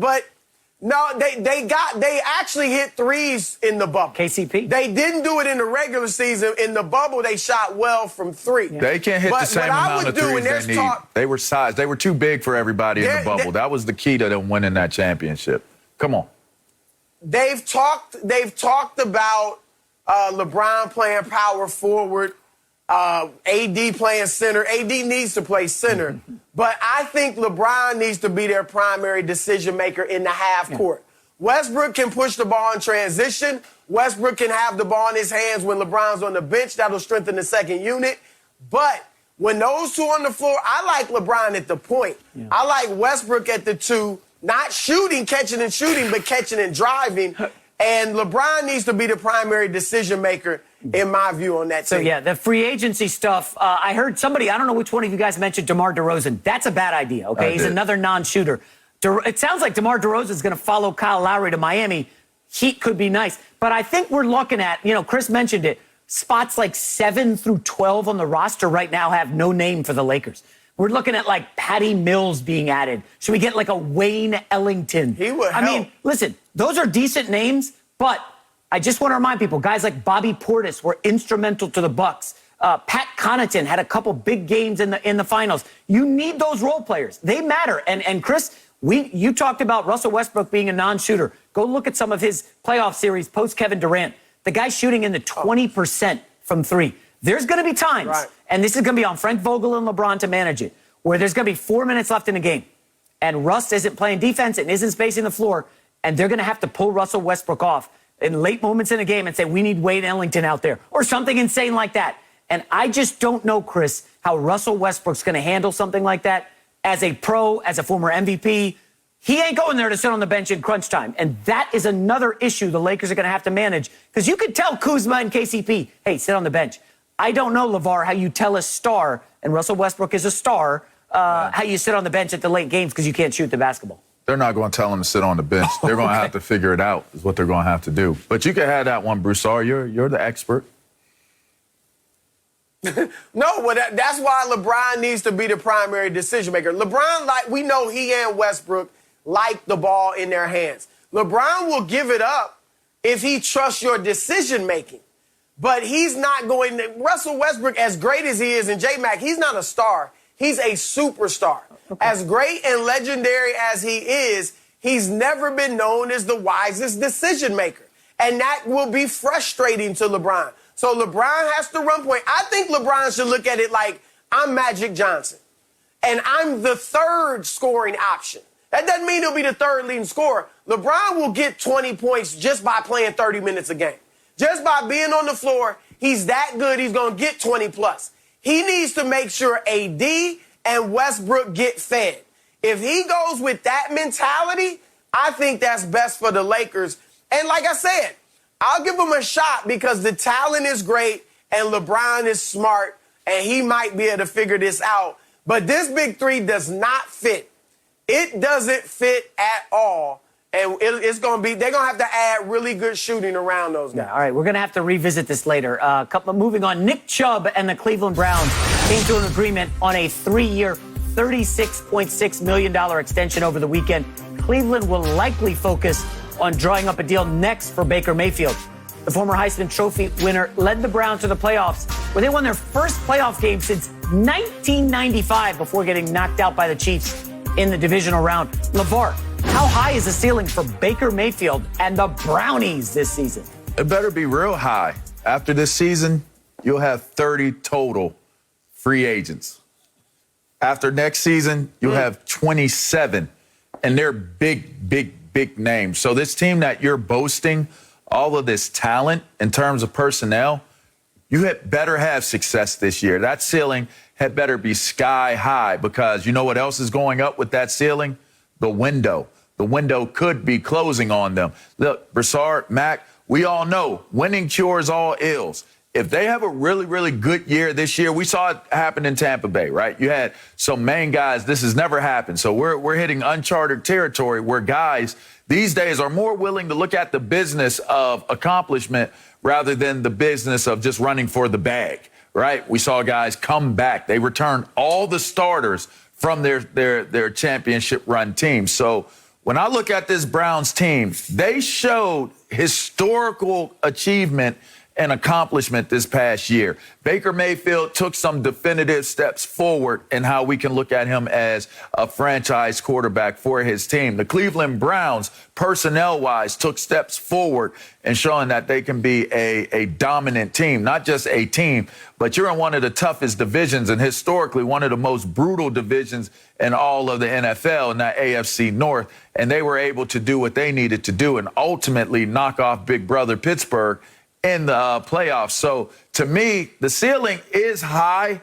no, they actually hit threes in the bubble. KCP? They didn't do it in the regular season. In the bubble, they shot well from three. Yeah. They can't hit the same amount of threes they need. They were sized. They were too big for everybody in the bubble. That was the key to them winning that championship. Come on. They've talked about LeBron playing power forward, AD playing center. AD needs to play center. But I think LeBron needs to be their primary decision maker in the half court. Westbrook can push the ball in transition. Westbrook can have the ball in his hands when LeBron's on the bench. That'll strengthen the second unit. But when those two on the floor, I like LeBron at the point. Yeah. I like Westbrook at the two, not shooting, catching and shooting, but catching and driving. And LeBron needs to be the primary decision maker, in my view, on that team. So, yeah, the free agency stuff, I heard somebody, I don't know which one of you guys mentioned DeMar DeRozan. That's a bad idea, okay? He's another non-shooter. It sounds like DeMar DeRozan is going to follow Kyle Lowry to Miami. Heat could be nice. But I think we're looking at, Chris mentioned it, spots like 7 through 12 on the roster right now have no name for the Lakers. We're looking at, like, Patty Mills being added. Should we get, like, a Wayne Ellington? He would help. I mean, listen, those are decent names, but I just want to remind people, guys like Bobby Portis were instrumental to the Bucks. Pat Connaughton had a couple big games in the finals. You need those role players. They matter. And Chris, You talked about Russell Westbrook being a non-shooter. Go look at some of his playoff series post-Kevin Durant. The guy's shooting in the 20% from three. There's going to be times, and this is going to be on Frank Vogel and LeBron to manage it, where there's going to be 4 minutes left in the game, and Russ isn't playing defense and isn't spacing the floor, and they're going to have to pull Russell Westbrook off in late moments in the game and say, we need Wade Ellington out there, or something insane like that. And I just don't know, Chris, how Russell Westbrook's going to handle something like that as a pro, as a former MVP. He ain't going there to sit on the bench in crunch time. And that is another issue the Lakers are going to have to manage, because you could tell Kuzma and KCP, hey, sit on the bench. I don't know, LeVar, how you tell a star, and Russell Westbrook is a star, how you sit on the bench at the late games because you can't shoot the basketball. They're not going to tell him to sit on the bench. They're going to have to figure it out is what they're going to have to do. But you can have that one, Broussard. You're the expert. No, well, that's why LeBron needs to be the primary decision maker. LeBron, we know he and Westbrook like the ball in their hands. LeBron will give it up if he trusts your decision making. But he's not going to. Russell Westbrook, as great as he is, and J-Mac, he's not a star. He's a superstar. Okay. As great and legendary as he is, he's never been known as the wisest decision maker. And that will be frustrating to LeBron. So LeBron has to run point. I think LeBron should look at it like, I'm Magic Johnson, and I'm the third scoring option. That doesn't mean he'll be the third leading scorer. LeBron will get 20 points just by playing 30 minutes a game. Just by being on the floor, he's that good, he's going to get 20 plus. He needs to make sure AD and Westbrook get fed. If he goes with that mentality, I think that's best for the Lakers. And like I said, I'll give him a shot because the talent is great and LeBron is smart and he might be able to figure this out. But this big three does not fit. It doesn't fit at all. And they're going to have to add really good shooting around those guys. Yeah, all right, we're going to have to revisit this later. Moving on, Nick Chubb and the Cleveland Browns came to an agreement on a 3-year, $36.6 million extension over the weekend. Cleveland will likely focus on drawing up a deal next for Baker Mayfield. The former Heisman Trophy winner led the Browns to the playoffs, where they won their first playoff game since 1995 before getting knocked out by the Chiefs in the divisional round. LeVar, how high is the ceiling for Baker Mayfield and the Brownies this season? It better be real high. After this season, you'll have 30 total free agents. After next season, you'll have 27, and they're big names. So this team that you're boasting all of this talent in terms of personnel, you had better have success this year. That ceiling had better be sky high, because you know what else is going up with that ceiling? The window. The window could be closing on them. Look, Broussard, Mac, we all know winning cures all ills. If they have a really good year this year, we saw it happen in Tampa Bay, right? You had some main guys. This has never happened. So we're hitting uncharted territory where guys these days are more willing to look at the business of accomplishment rather than the business of just running for the bag, right? We saw guys come back. They returned all the starters from their championship run team. So when I look at this Browns team, they showed historical achievement and accomplishment this past year. Baker Mayfield took some definitive steps forward in how we can look at him as a franchise quarterback for his team. The Cleveland Browns, personnel-wise, took steps forward in showing that they can be a dominant team, not just a team, but you're in one of the toughest divisions and historically one of the most brutal divisions in all of the NFL, in that AFC North. And they were able to do what they needed to do and ultimately knock off Big Brother Pittsburgh in the playoffs. So to me, the ceiling is high,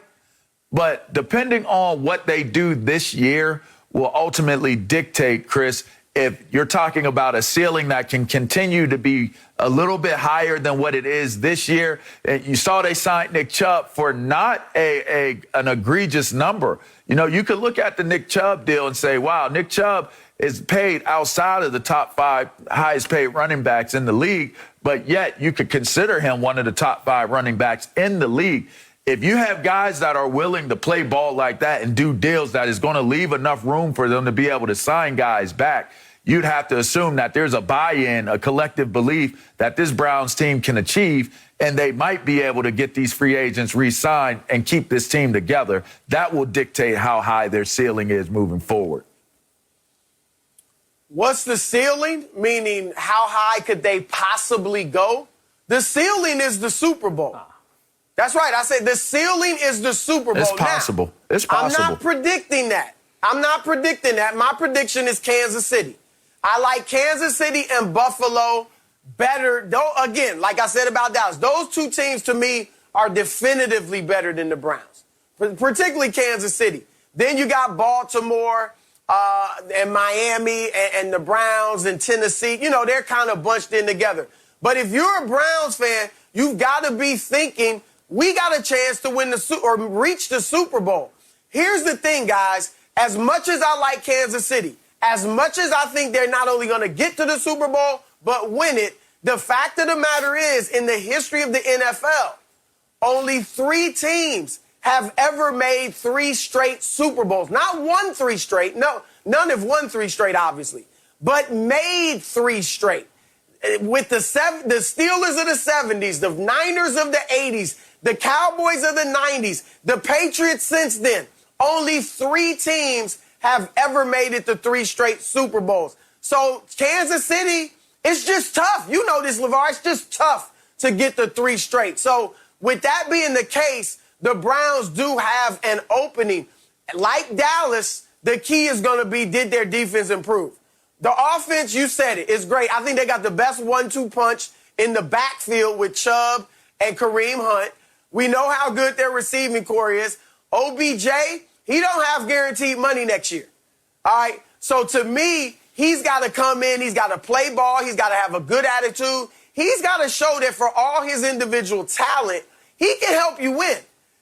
but depending on what they do this year will ultimately dictate, Chris, if you're talking about a ceiling that can continue to be a little bit higher than what it is this year. And you saw they signed Nick Chubb for not an egregious number. You know, you could look at the Nick Chubb deal and say, wow, Nick Chubb is paid outside of the top 5 highest paid running backs in the league, but yet you could consider him one of the top 5 running backs in the league. If you have guys that are willing to play ball like that and do deals that is going to leave enough room for them to be able to sign guys back, you'd have to assume that there's a buy-in, a collective belief that this Browns team can achieve, and they might be able to get these free agents re-signed and keep this team together. That will dictate how high their ceiling is moving forward. What's the ceiling? Meaning, how high could they possibly go? The ceiling is the Super Bowl. That's right. I said the ceiling is the Super Bowl. It's possible. Now, it's possible. I'm not predicting that. My prediction is Kansas City. I like Kansas City and Buffalo better. Though, again, like I said about Dallas, those two teams to me are definitively better than the Browns, particularly Kansas City. Then you got Baltimore and Miami and the Browns and Tennessee. You know, they're kind of bunched in together. But if you're a Browns fan, you've got to be thinking, we got a chance to win or reach the Super Bowl. Here's the thing, guys. As much as I like Kansas City, as much as I think they're not only going to get to the Super Bowl, but win it, the fact of the matter is, in the history of the NFL, only 3 teams have ever made 3 straight Super Bowls. Not won 3 straight. No, none have won 3 straight, obviously, but made 3 straight. With the Steelers of the 70s, the Niners of the 80s, the Cowboys of the 90s, the Patriots since then, only 3 teams have ever made it to 3 straight Super Bowls. So Kansas City, it's just tough. You know this, LeVar. It's just tough to get to 3 straight. So with that being the case, the Browns do have an opening. Like Dallas, the key is going to be, did their defense improve? The offense, you said it, is great. I think they got the best 1-2 punch in the backfield with Chubb and Kareem Hunt. We know how good their receiving core is. OBJ, he don't have guaranteed money next year. All right? So to me, he's got to come in. He's got to play ball. He's got to have a good attitude. He's got to show that for all his individual talent, he can help you win.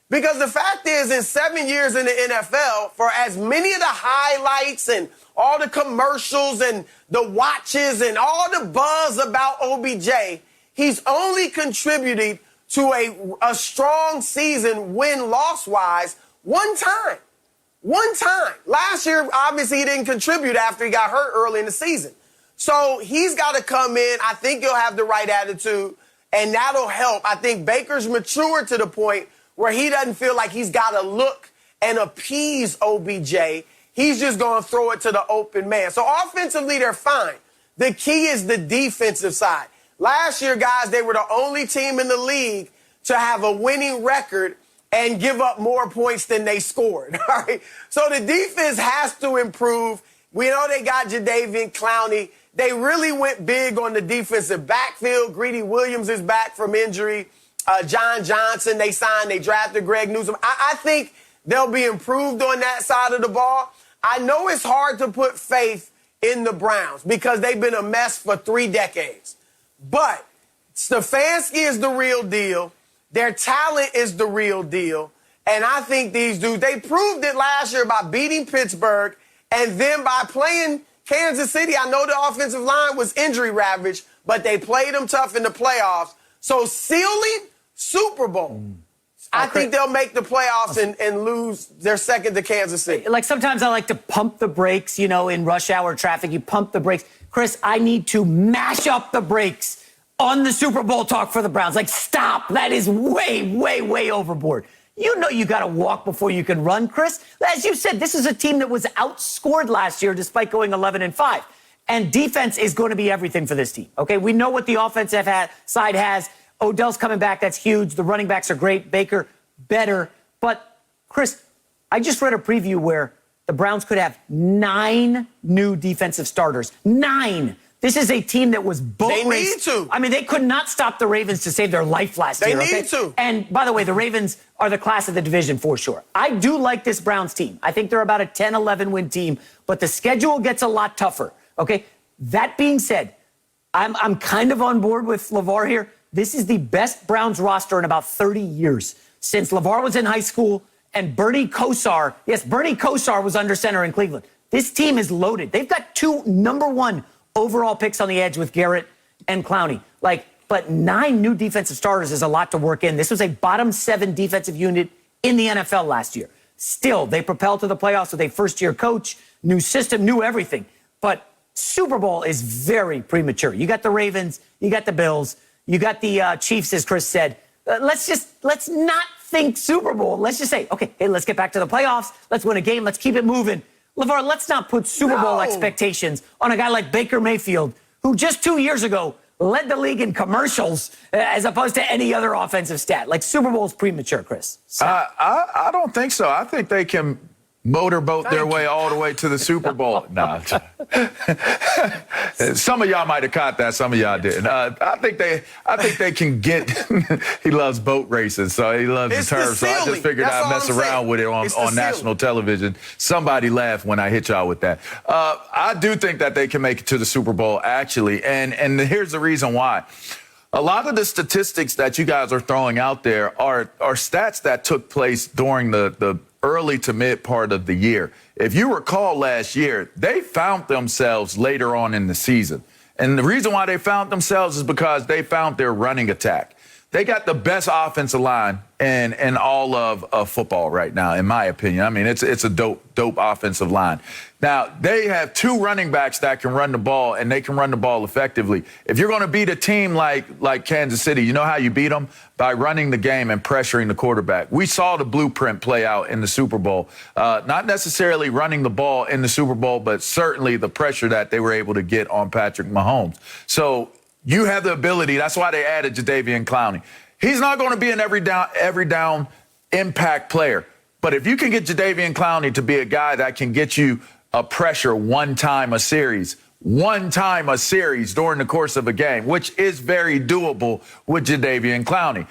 Because the fact is, in 7 years in the NFL, for as many of the highlights and all the commercials and the watches and all the buzz about OBJ, he's only contributed to a strong season win-loss-wise one time. One time. Last year, obviously, he didn't contribute after he got hurt early in the season. So he's got to come in. I think he'll have the right attitude, and that'll help. I think Baker's matured to the point where he doesn't feel like he's got to look and appease OBJ. He's just going to throw it to the open man. So offensively, they're fine. The key is the defensive side. Last year, guys, they were the only team in the league to have a winning record and give up more points than they scored. All right? So the defense has to improve. We know they got Jadeveon Clowney. They really went big on the defensive backfield. Greedy Williams is back from injury. John Johnson, they signed. They drafted Greg Newsome. I think they'll be improved on that side of the ball. I know it's hard to put faith in the Browns because they've been a mess for 3 decades. But Stefanski is the real deal. Their talent is the real deal. And I think these dudes, they proved it last year by beating Pittsburgh and then by playing Kansas City. I know the offensive line was injury ravaged, but they played them tough in the playoffs. So ceiling, Super Bowl. I think they'll make the playoffs and lose their second to Kansas City. Like sometimes I like to pump the brakes, you know, in rush hour traffic. You pump the brakes. Chris, I need to mash up the brakes on the Super Bowl talk for the Browns. Like, stop. That is way, way, way overboard. You know you got to walk before you can run, Chris. As you said, this is a team that was outscored last year despite going 11-5. And defense is going to be everything for this team, okay? We know what the offensive side has. Odell's coming back. That's huge. The running backs are great. Baker, better. But, Chris, I just read a preview where the Browns could have 9 new defensive starters. 9. This is a team that was boat raced. They need to. I mean, they could not stop the Ravens to save their life last year. They need to. And, by the way, the Ravens are the class of the division for sure. I do like this Browns team. I think they're about a 10-11 win team, but the schedule gets a lot tougher, okay? That being said, I'm kind of on board with LeVar here. This is the best Browns roster in about 30 years since LeVar was in high school and Bernie Kosar. Yes, Bernie Kosar was under center in Cleveland. This team is loaded. They've got 2 number 1 overall picks on the edge with Garrett and Clowney. But 9 new defensive starters is a lot to work in. This was a bottom 7 defensive unit in the NFL last year. Still, they propelled to the playoffs with a first-year coach, new system, new everything. But Super Bowl is very premature. You got the Ravens, you got the Bills, you got the Chiefs, as Chris said. Let's not think Super Bowl. Let's just say, okay, hey, let's get back to the playoffs. Let's win a game. Let's keep it moving. LeVar, let's not put Super Bowl expectations on a guy like Baker Mayfield, who just 2 years ago led the league in commercials as opposed to any other offensive stat. Like, Super Bowl is premature, Chris. I don't think so. I think they can motorboat their way all the way to the Super Bowl. Nah. Some of y'all might have caught that. Some of y'all didn't. I think they can get. He loves boat races, so he loves the term. So I just figured I'd mess around with it on national television. Somebody laughed when I hit y'all with that. I do think that they can make it to the Super Bowl, actually, and here's the reason why. A lot of the statistics that you guys are throwing out there are stats that took place during the early to mid part of the year. If you recall last year, they found themselves later on in the season. And the reason why they found themselves is because they found their running attack. They got the best offensive line in all of football right now, in my opinion. I mean, it's a dope offensive line. Now, they have two running backs that can run the ball, and they can run the ball effectively. If you're going to beat a team like Kansas City, you know how you beat them? By running the game and pressuring the quarterback. We saw the blueprint play out in the Super Bowl. Not necessarily running the ball in the Super Bowl, but certainly the pressure that they were able to get on Patrick Mahomes. So you have the ability. That's why they added Jadeveon Clowney. He's not going to be an every down impact player. But if you can get Jadeveon Clowney to be a guy that can get you a pressure one time a series during the course of a game, which is very doable with Jadeveon Clowney.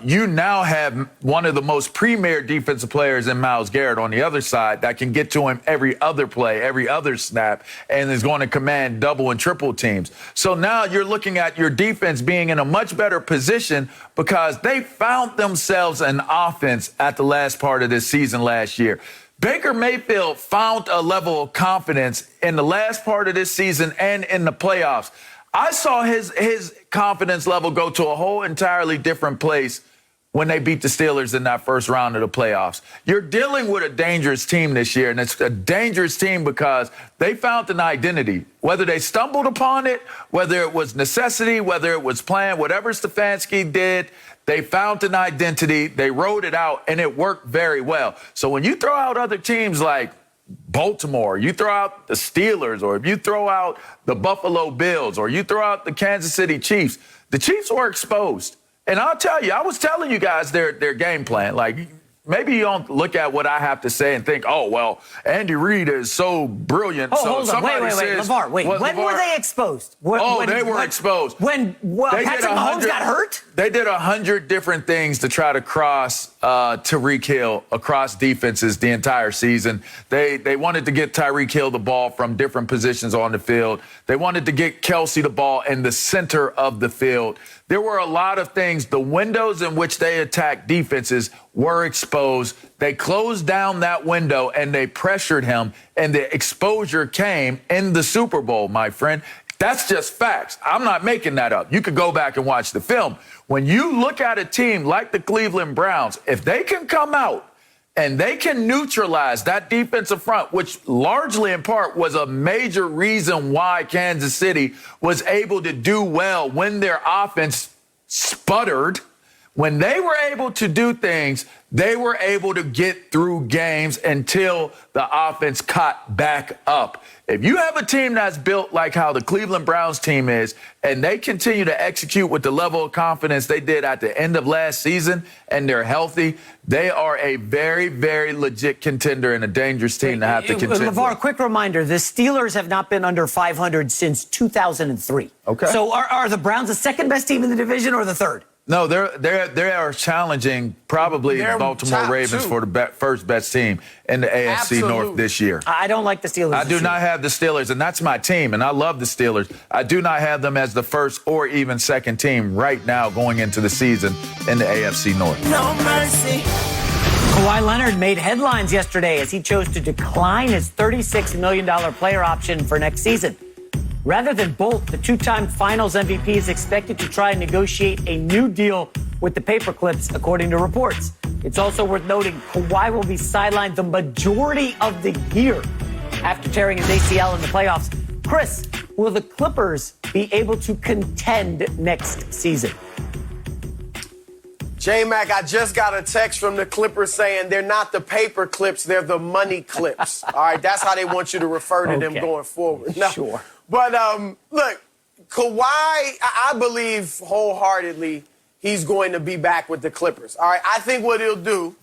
You now have one of the most premier defensive players in Myles Garrett on the other side that can get to him every other play, every other snap, and is going to command double and triple teams. So now you're looking at your defense being in a much better position because they found themselves an offense at the last part of this season last year. Baker Mayfield found a level of confidence in the last part of this season and in the playoffs. I saw his confidence level go to a whole entirely different place when they beat the Steelers in that first round of the playoffs. You're dealing with a dangerous team this year, and it's a dangerous team because they found an identity. Whether they stumbled upon it, whether it was necessity, whether it was planned, whatever Stefanski did, they found an identity, they wrote it out, and it worked very well. So when you throw out other teams like Baltimore, you throw out the Steelers, or if you throw out the Buffalo Bills, or you throw out the Kansas City Chiefs, the Chiefs were exposed. And I'll tell you, I was telling you guys their game plan. Like, maybe you don't look at what I have to say and think, oh, well, Andy Reid is so brilliant. Oh, so hold on. Wait, LeVar, wait. When were they exposed? They were exposed. When Patrick Mahomes got hurt? They did 100 different things to try to cross Tyreek Hill across defenses the entire season. They wanted to get Tyreek Hill the ball from different positions on the field. They wanted to get Kelsey the ball in the center of the field. There were a lot of things. The windows in which they attacked defenses were exposed. They closed down that window and they pressured him, and the exposure came in the Super Bowl, my friend. That's just facts. I'm not making that up. You could go back and watch the film. When you look at a team like the Cleveland Browns, if they can come out and they can neutralize that defensive front, which largely in part was a major reason why Kansas City was able to do well when their offense sputtered. When they were able to do things, they were able to get through games until the offense caught back up. If you have a team that's built like how the Cleveland Browns team is, and they continue to execute with the level of confidence they did at the end of last season, and they're healthy, they are a very, very legit contender and a dangerous team to have to contend LeVar, with. quick reminder, the Steelers have not been under 500 since 2003. Okay. So are the Browns the second best team in the division or the third? No, they are challenging probably the Baltimore Ravens for the first best team in the AFC North this year. I don't like the Steelers. I do not have the Steelers, and that's my team, and I love the Steelers. I do not have them as the first or even second team right now going into the season in the AFC North. No mercy. Kawhi Leonard made headlines yesterday as he chose to decline his $36 million player option for next season. Rather than bolt, the two-time Finals MVP is expected to try and negotiate a new deal with the Paperclips, according to reports. It's also worth noting Kawhi will be sidelined the majority of the year after tearing his ACL in the playoffs. Chris, will the Clippers be able to contend next season? J-Mac, I just got a text from the Clippers saying they're not the paper clips, they're the money clips. All right, that's how they want you to refer to them going forward. No. Sure. But, look, Kawhi, I believe wholeheartedly he's going to be back with the Clippers. All right, I think what he'll do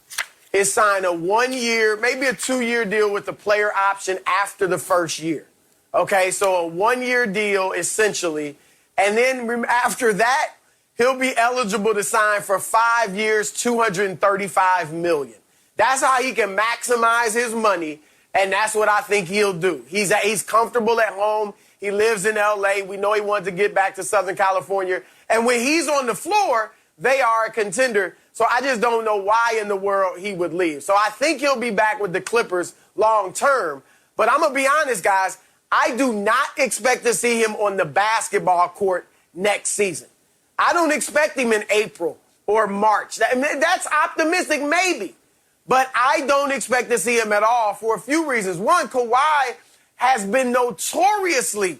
is sign a 1 year, maybe a 2 year deal with the player option after the first year. Okay, so a 1 year deal essentially. And then after that, he'll be eligible to sign for 5 years, $235 million. That's how he can maximize his money, and that's what I think he'll do. He's comfortable at home. He lives in L.A. We know he wanted to get back to Southern California. And when he's on the floor, they are a contender. So I just don't know why in the world he would leave. So I think he'll be back with the Clippers long term. But I'm going to be honest, guys, I do not expect to see him on the basketball court next season. I don't expect him in April or March. That's optimistic, maybe. But I don't expect to see him at all for a few reasons. One, Kawhi has been notoriously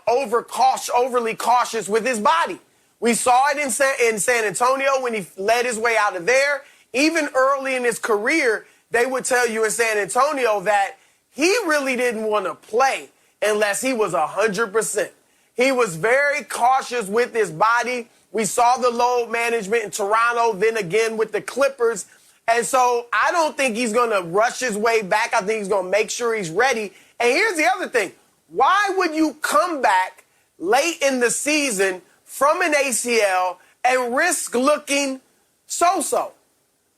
overly cautious with his body. We saw it in San Antonio when he led his way out of there. Even early in his career, they would tell you in San Antonio that he really didn't want to play unless he was 100%. He was very cautious with his body. We saw the load management in Toronto, then again with the Clippers. And so I don't think he's going to rush his way back. I think he's going to make sure he's ready. And here's the other thing. Why would you come back late in the season from an ACL and risk looking so-so?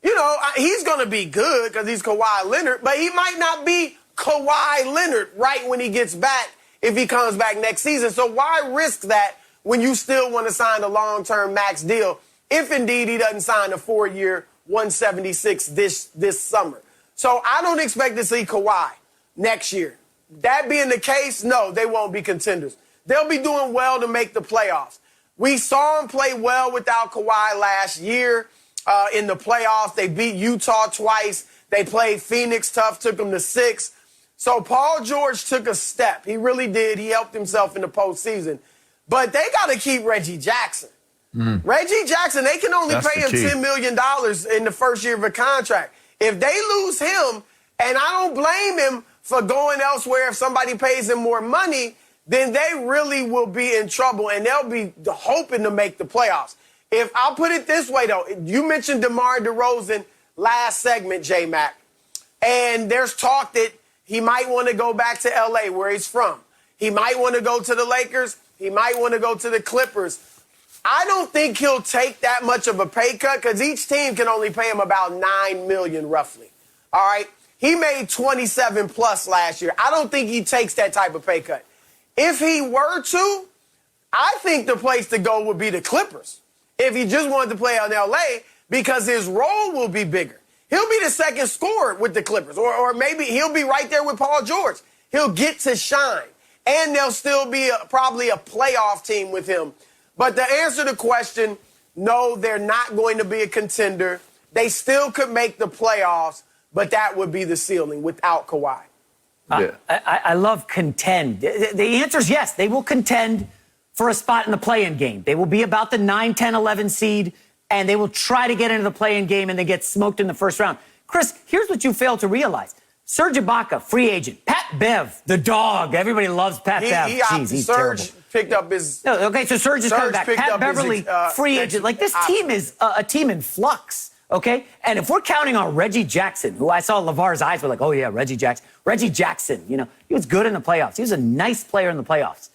You know, he's going to be good because he's Kawhi Leonard, but he might not be Kawhi Leonard right when he gets back if he comes back next season. So why risk that when you still want to sign a long-term max deal if indeed he doesn't sign a 4-year 176 this summer? So I don't expect to see Kawhi next year. That being the case, no, they won't be contenders. They'll be doing well to make the playoffs. We saw him play well without Kawhi last year in the playoffs. They beat Utah twice. They played Phoenix tough, took them to 6. So Paul George took a step. He really did. He helped himself in the postseason. But they got to keep Reggie Jackson. Reggie Jackson, they can only pay him $10 million in the first year of a contract. If they lose him, and I don't blame him for going elsewhere if somebody pays him more money, then they really will be in trouble, and they'll be hoping to make the playoffs. If I'll put it this way, though, you mentioned DeMar DeRozan last segment, J-Mac, and there's talk that he might want to go back to L.A., where he's from. He might want to go to the Lakers. He might want to go to the Clippers. I don't think he'll take that much of a pay cut because each team can only pay him about $9 million roughly. All right? He made 27 plus last year. I don't think he takes that type of pay cut. If he were to, I think the place to go would be the Clippers. If he just wanted to play on L.A., because his role will be bigger. He'll be the second scorer with the Clippers, or maybe he'll be right there with Paul George. He'll get to shine, and there'll still be probably a playoff team with him. But to answer the question, no, they're not going to be a contender. They still could make the playoffs, but that would be the ceiling without Kawhi. I love contend. The answer is yes. They will contend for a spot in the play-in game. They will be about the 9, 10, 11 seed, and they will try to get into the play-in game and then get smoked in the first round. Chris, here's what you fail to realize. Serge Ibaka, free agent. Pat Bev, the dog. Everybody loves Pat Bev. Jeez, he's Serge terrible. Picked up his... No, okay, so Serge is coming back. Pat Beverly, free agent. Like, this team is a team in flux, okay? And if we're counting on Reggie Jackson, who I saw LeVar's eyes were like, oh, yeah, Reggie Jackson. Reggie Jackson, you know, he was good in the playoffs. He was a nice player in the playoffs.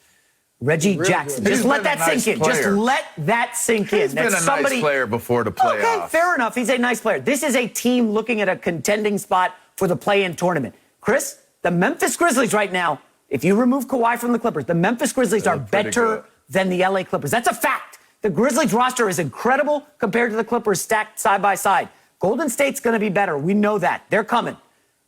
Reggie Jackson. Just let that sink in. Just let that sink in. He's been a nice player before the playoffs. Okay, fair enough. He's a nice player. This is a team looking at a contending spot for the play-in tournament. Chris, the Memphis Grizzlies right now, if you remove Kawhi from the Clippers, the Memphis Grizzlies are better than the LA Clippers. That's a fact. The Grizzlies roster is incredible compared to the Clippers stacked side by side. Golden State's going to be better. We know that. They're coming.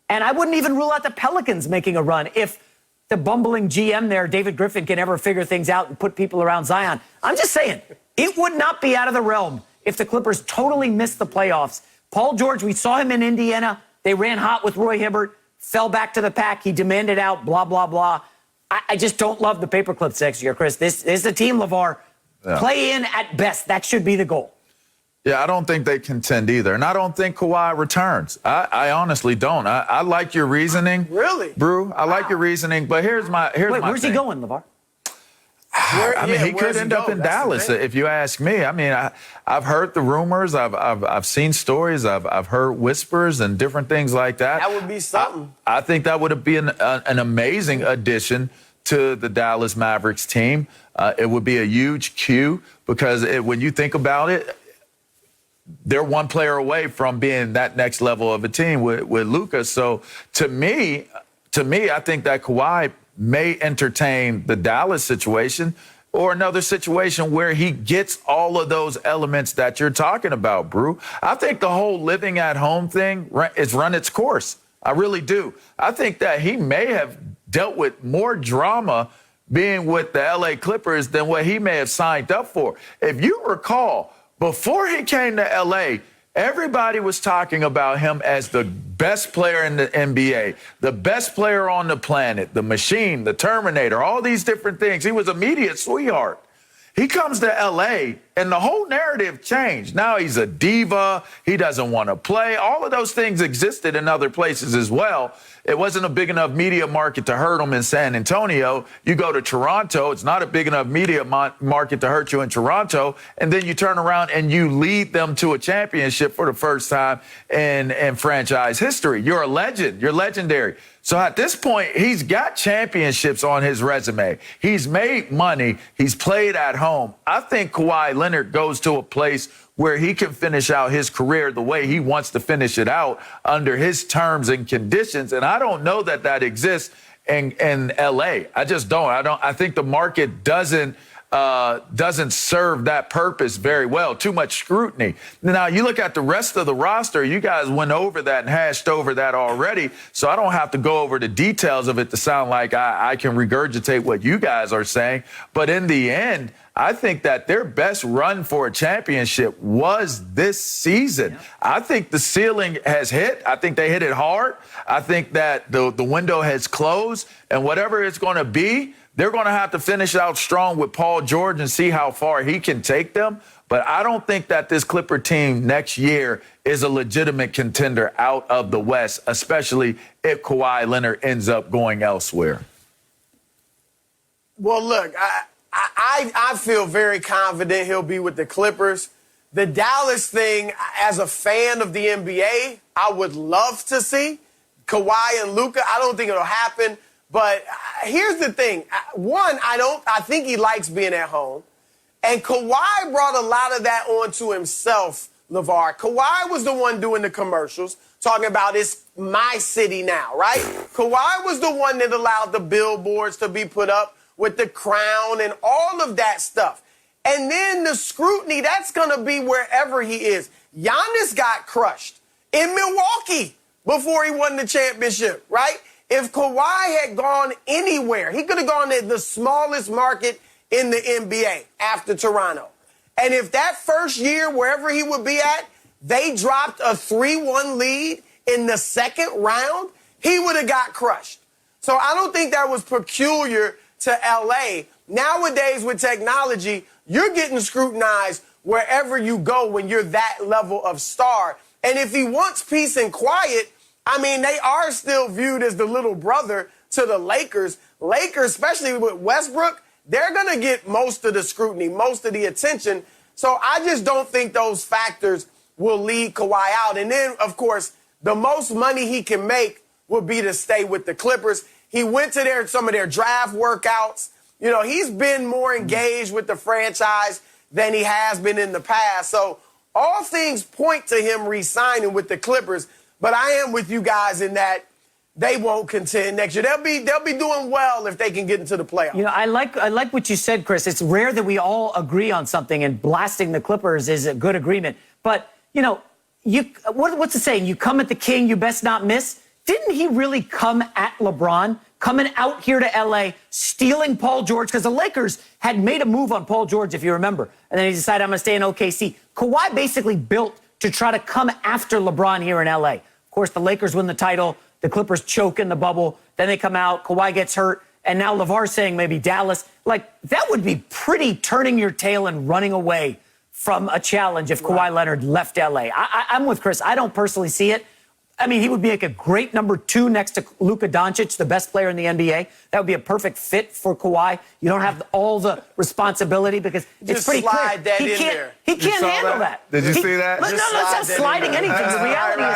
And I wouldn't even rule out the Pelicans making a run if the bumbling GM there, David Griffin, can ever figure things out and put people around Zion. I'm just saying, it would not be out of the realm if the Clippers totally missed the playoffs. Paul George, we saw him in Indiana. They ran hot with Roy Hibbert, fell back to the pack. He demanded out, blah, blah, blah. I just don't love the paperclips next year, Chris. This is a team, LeVar. Yeah. Play in at best. That should be the goal. Yeah, I don't think they contend either. And I don't think Kawhi returns. I honestly don't. I like your reasoning. Really? Brew, I like your reasoning. But here's my where's thing. he going, LeVar? He could end up in Dallas, if you ask me. I mean, I've heard the rumors. I've seen stories. I've heard whispers and different things like that. That would be something. I think that would be an amazing addition to the Dallas Mavericks team. It would be a huge cue because when you think about it, they're one player away from being that next level of a team with Luka. So to me, I think that Kawhi may entertain the Dallas situation or another situation where he gets all of those elements that you're talking about, Brew. I think the whole living at home thing has run its course. I really do. I think that he may have dealt with more drama being with the LA Clippers than what he may have signed up for. If you recall, before he came to LA, everybody was talking about him as the best player in the NBA, the best player on the planet, the machine, the Terminator, all these different things. He was a media sweetheart. He comes to LA and the whole narrative changed. Now he's a diva. He doesn't want to play. All of those things existed in other places as well. It wasn't a big enough media market to hurt him in San Antonio. You go to Toronto, it's not a big enough media market to hurt you in Toronto. And then you turn around and you lead them to a championship for the first time in franchise history. You're a legend. You're legendary. So at this point, he's got championships on his resume. He's made money. He's played at home. I think Kawhi Leonard goes to a place where he can finish out his career the way he wants to finish it out under his terms and conditions. And I don't know that exists in L.A. I just don't. I think the market doesn't serve that purpose very well. Too much scrutiny. Now, you look at the rest of the roster, you guys went over that and hashed over that already, so I don't have to go over the details of it to sound like I can regurgitate what you guys are saying. But in the end, I think that their best run for a championship was this season. Yeah. I think the ceiling has hit. I think they hit it hard. I think that the window has closed, and whatever it's going to be, they're going to have to finish out strong with Paul George and see how far he can take them. But I don't think that this Clipper team next year is a legitimate contender out of the West, especially if Kawhi Leonard ends up going elsewhere. Well, look, I feel very confident he'll be with the Clippers. The Dallas thing, as a fan of the NBA, I would love to see Kawhi and Luka. I don't think it'll happen. But here's the thing. One, I think he likes being at home. And Kawhi brought a lot of that onto himself, LeVar. Kawhi was the one doing the commercials, talking about it's my city now, right? Kawhi was the one that allowed the billboards to be put up with the crown and all of that stuff. And then the scrutiny, that's going to be wherever he is. Giannis got crushed in Milwaukee before he won the championship, right? If Kawhi had gone anywhere, he could have gone to the smallest market in the NBA after Toronto. And if that first year, wherever he would be at, they dropped a 3-1 lead in the second round, he would have got crushed. So I don't think that was peculiar to L.A. Nowadays, with technology, you're getting scrutinized wherever you go when you're that level of star. And if he wants peace and quiet, I mean, they are still viewed as the little brother to the Lakers. Lakers, especially with Westbrook, they're going to get most of the scrutiny, most of the attention. So I just don't think those factors will lead Kawhi out. And then, of course, the most money he can make would be to stay with the Clippers. He went to some of their draft workouts. You know, he's been more engaged with the franchise than he has been in the past. So all things point to him re-signing with the Clippers. But I am with you guys in that they won't contend next year. They'll be doing well if they can get into the playoffs. You know, I like what you said, Chris. It's rare that we all agree on something, and blasting the Clippers is a good agreement. But, you know, what's the saying? You come at the king, you best not miss. Didn't he really come at LeBron, coming out here to L.A., stealing Paul George? Because the Lakers had made a move on Paul George, if you remember. And then he decided, I'm going to stay in OKC. Kawhi basically built to try to come after LeBron here in L.A. Of course, the Lakers win the title. The Clippers choke in the bubble. Then they come out. Kawhi gets hurt. And now LeVar's saying maybe Dallas. Like, that would be pretty turning your tail and running away from a challenge if Kawhi Leonard left LA. I'm with Chris. I don't personally see it. I mean, he would be like a great number 2 next to Luka Doncic, the best player in the NBA. That would be a perfect fit for Kawhi. You don't have all the responsibility because it's pretty clear. He can't handle that. Did you see that? No, it's not sliding anything. The reality is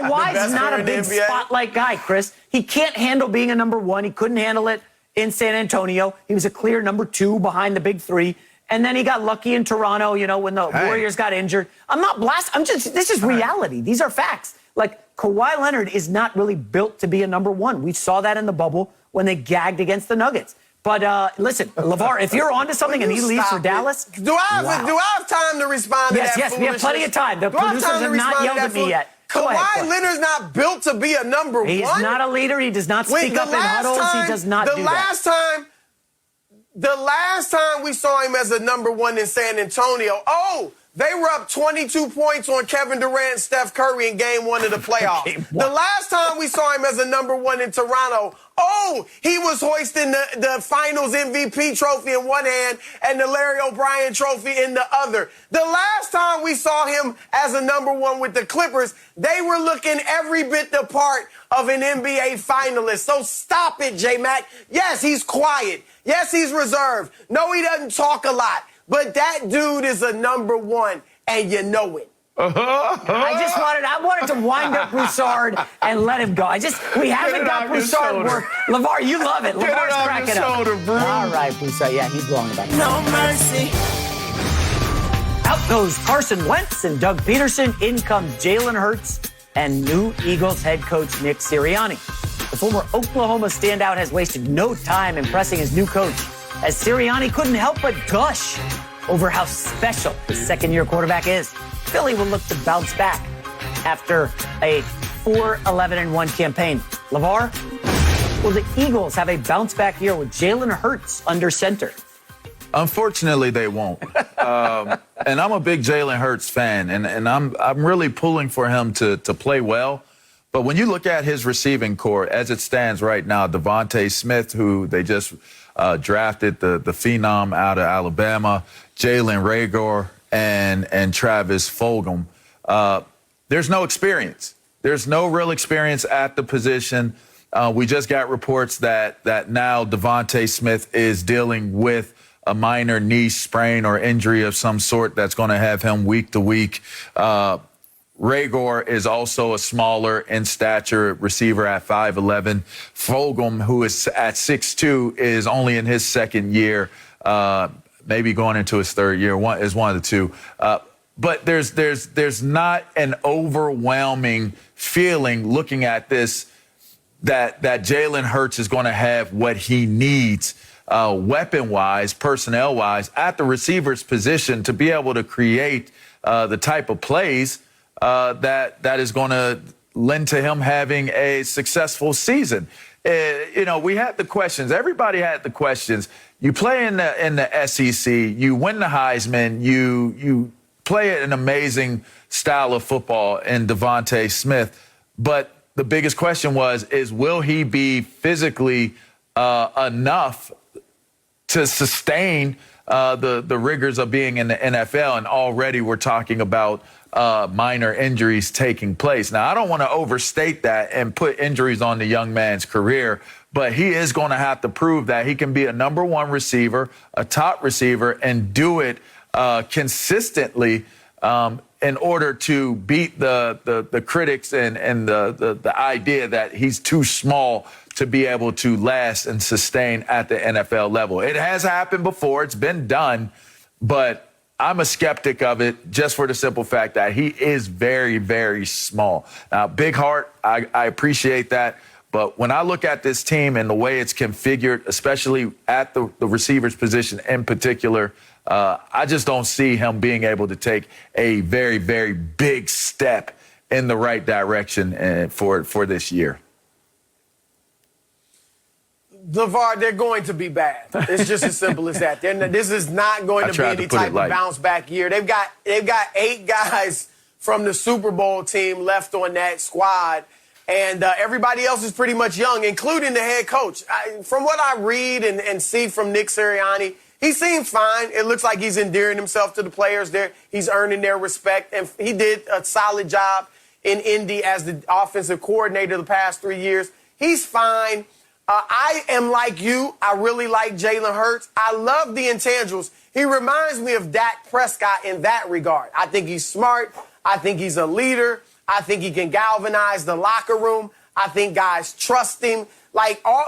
Kawhi's not a big spotlight guy, Chris. He can't handle being a number 1. He couldn't handle it in San Antonio. He was a clear number 2 behind the big 3. And then he got lucky in Toronto, when the Warriors got injured. I'm not blasting. This is reality. These are facts. Like, Kawhi Leonard is not really built to be a number 1. We saw that in the bubble when they gagged against the Nuggets. But listen, LeVar, if you're onto something and he leaves for Dallas. Do I have time to respond to that? Yes, we have plenty of time. The producers have not yelled at me yet. Kawhi Leonard's not built to be a number 1. He's not a leader. He does not speak up in huddles. He does not do that. The last time we saw him as a number 1 in San Antonio, they were up 22 points on Kevin Durant and Steph Curry in Game 1 of the playoffs. The last time we saw him as a number 1 in Toronto, he was hoisting the Finals MVP trophy in one hand and the Larry O'Brien trophy in the other. The last time we saw him as a number 1 with the Clippers, they were looking every bit the part of an NBA finalist. So stop it, J-Mac. Yes, he's quiet. Yes, he's reserved. No, he doesn't talk a lot. But that dude is a number 1, and you know it. I wanted to wind up Broussard and let him go. We haven't got Broussard work. LeVar, you love it. LeVar's cracking up. All right, Broussard. Yeah, he's blowing about it. No mercy. Out goes Carson Wentz and Doug Peterson. In comes Jalen Hurts and new Eagles head coach Nick Sirianni. The former Oklahoma standout has wasted no time impressing his new coach, as Sirianni couldn't help but gush over how special his second-year quarterback is. Philly will look to bounce back after a 4-11-1 campaign. LeVar, will the Eagles have a bounce-back year with Jalen Hurts under center? Unfortunately, they won't. And I'm a big Jalen Hurts fan, and I'm really pulling for him to play well. But when you look at his receiving core, as it stands right now, Devontae Smith, who they just drafted, the phenom out of Alabama, Jalen Reagor, and Travis Fulgham, there's no experience. There's no real experience at the position. We just got reports that now Devontae Smith is dealing with a minor knee sprain or injury of some sort that's going to have him week to week. Reagor is also a smaller in stature receiver at 5'11". Fulgham, who is at 6'2", is only in his second year, maybe going into his third year. Is one of the two. But there's not an overwhelming feeling looking at this that Jalen Hurts is going to have what he needs weapon-wise, personnel-wise, at the receiver's position to be able to create the type of plays that is going to lend to him having a successful season. We had the questions. Everybody had the questions. You play in the SEC. You win the Heisman. You play an amazing style of football in Devontae Smith. But the biggest question is will he be physically enough to sustain the rigors of being in the NFL? And already we're talking about minor injuries taking place. Now, I don't want to overstate that and put injuries on the young man's career, but he is going to have to prove that he can be a number 1 receiver, a top receiver, and do it consistently in order to beat the critics and the idea that he's too small to be able to last and sustain at the NFL level. It has happened before. It's been done, but I'm a skeptic of it just for the simple fact that he is very, very small. Now, big heart, I appreciate that. But when I look at this team and the way it's configured, especially at the receiver's position in particular, I just don't see him being able to take a very, very big step in the right direction for this year. LeVar, they're going to be bad. It's just as simple as that. This is not going to be any type of bounce back year. They've got 8 guys from the Super Bowl team left on that squad, and everybody else is pretty much young, including the head coach. From what I read and see from Nick Sirianni, He seemed fine. It looks like he's endearing himself to the players there. He's earning their respect, and he did a solid job in Indy as the offensive coordinator the past 3 years. He's fine. I am like you. I really like Jalen Hurts. I love the intangibles. He reminds me of Dak Prescott in that regard. I think he's smart. I think he's a leader. I think he can galvanize the locker room. I think guys trust him.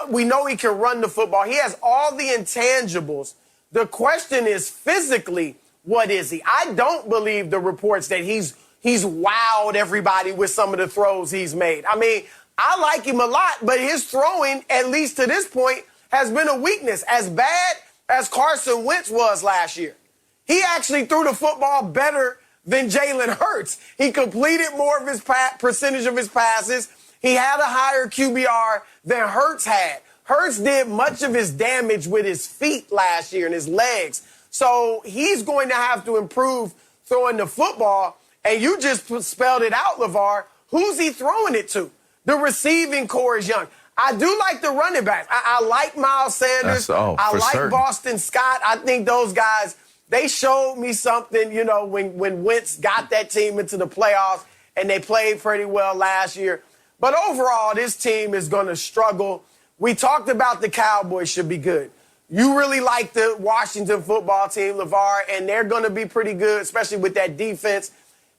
We know he can run the football. He has all the intangibles. The question is physically, what is he? I don't believe the reports that he's wowed everybody with some of the throws he's made. I mean, I like him a lot, but his throwing, at least to this point, has been a weakness. As bad as Carson Wentz was last year, he actually threw the football better than Jalen Hurts. He completed more of his percentage of his passes. He had a higher QBR than Hurts had. Hurts did much of his damage with his feet last year and his legs. So he's going to have to improve throwing the football. And you just spelled it out, LeVar. Who's he throwing it to? The receiving core is young. I do like the running backs. I like Miles Sanders. I like certain. Boston Scott. I think those guys, they showed me something, when Wentz got that team into the playoffs, and they played pretty well last year. But overall, this team is going to struggle. We talked about the Cowboys should be good. You really like the Washington football team, LeVar, and they're going to be pretty good, especially with that defense.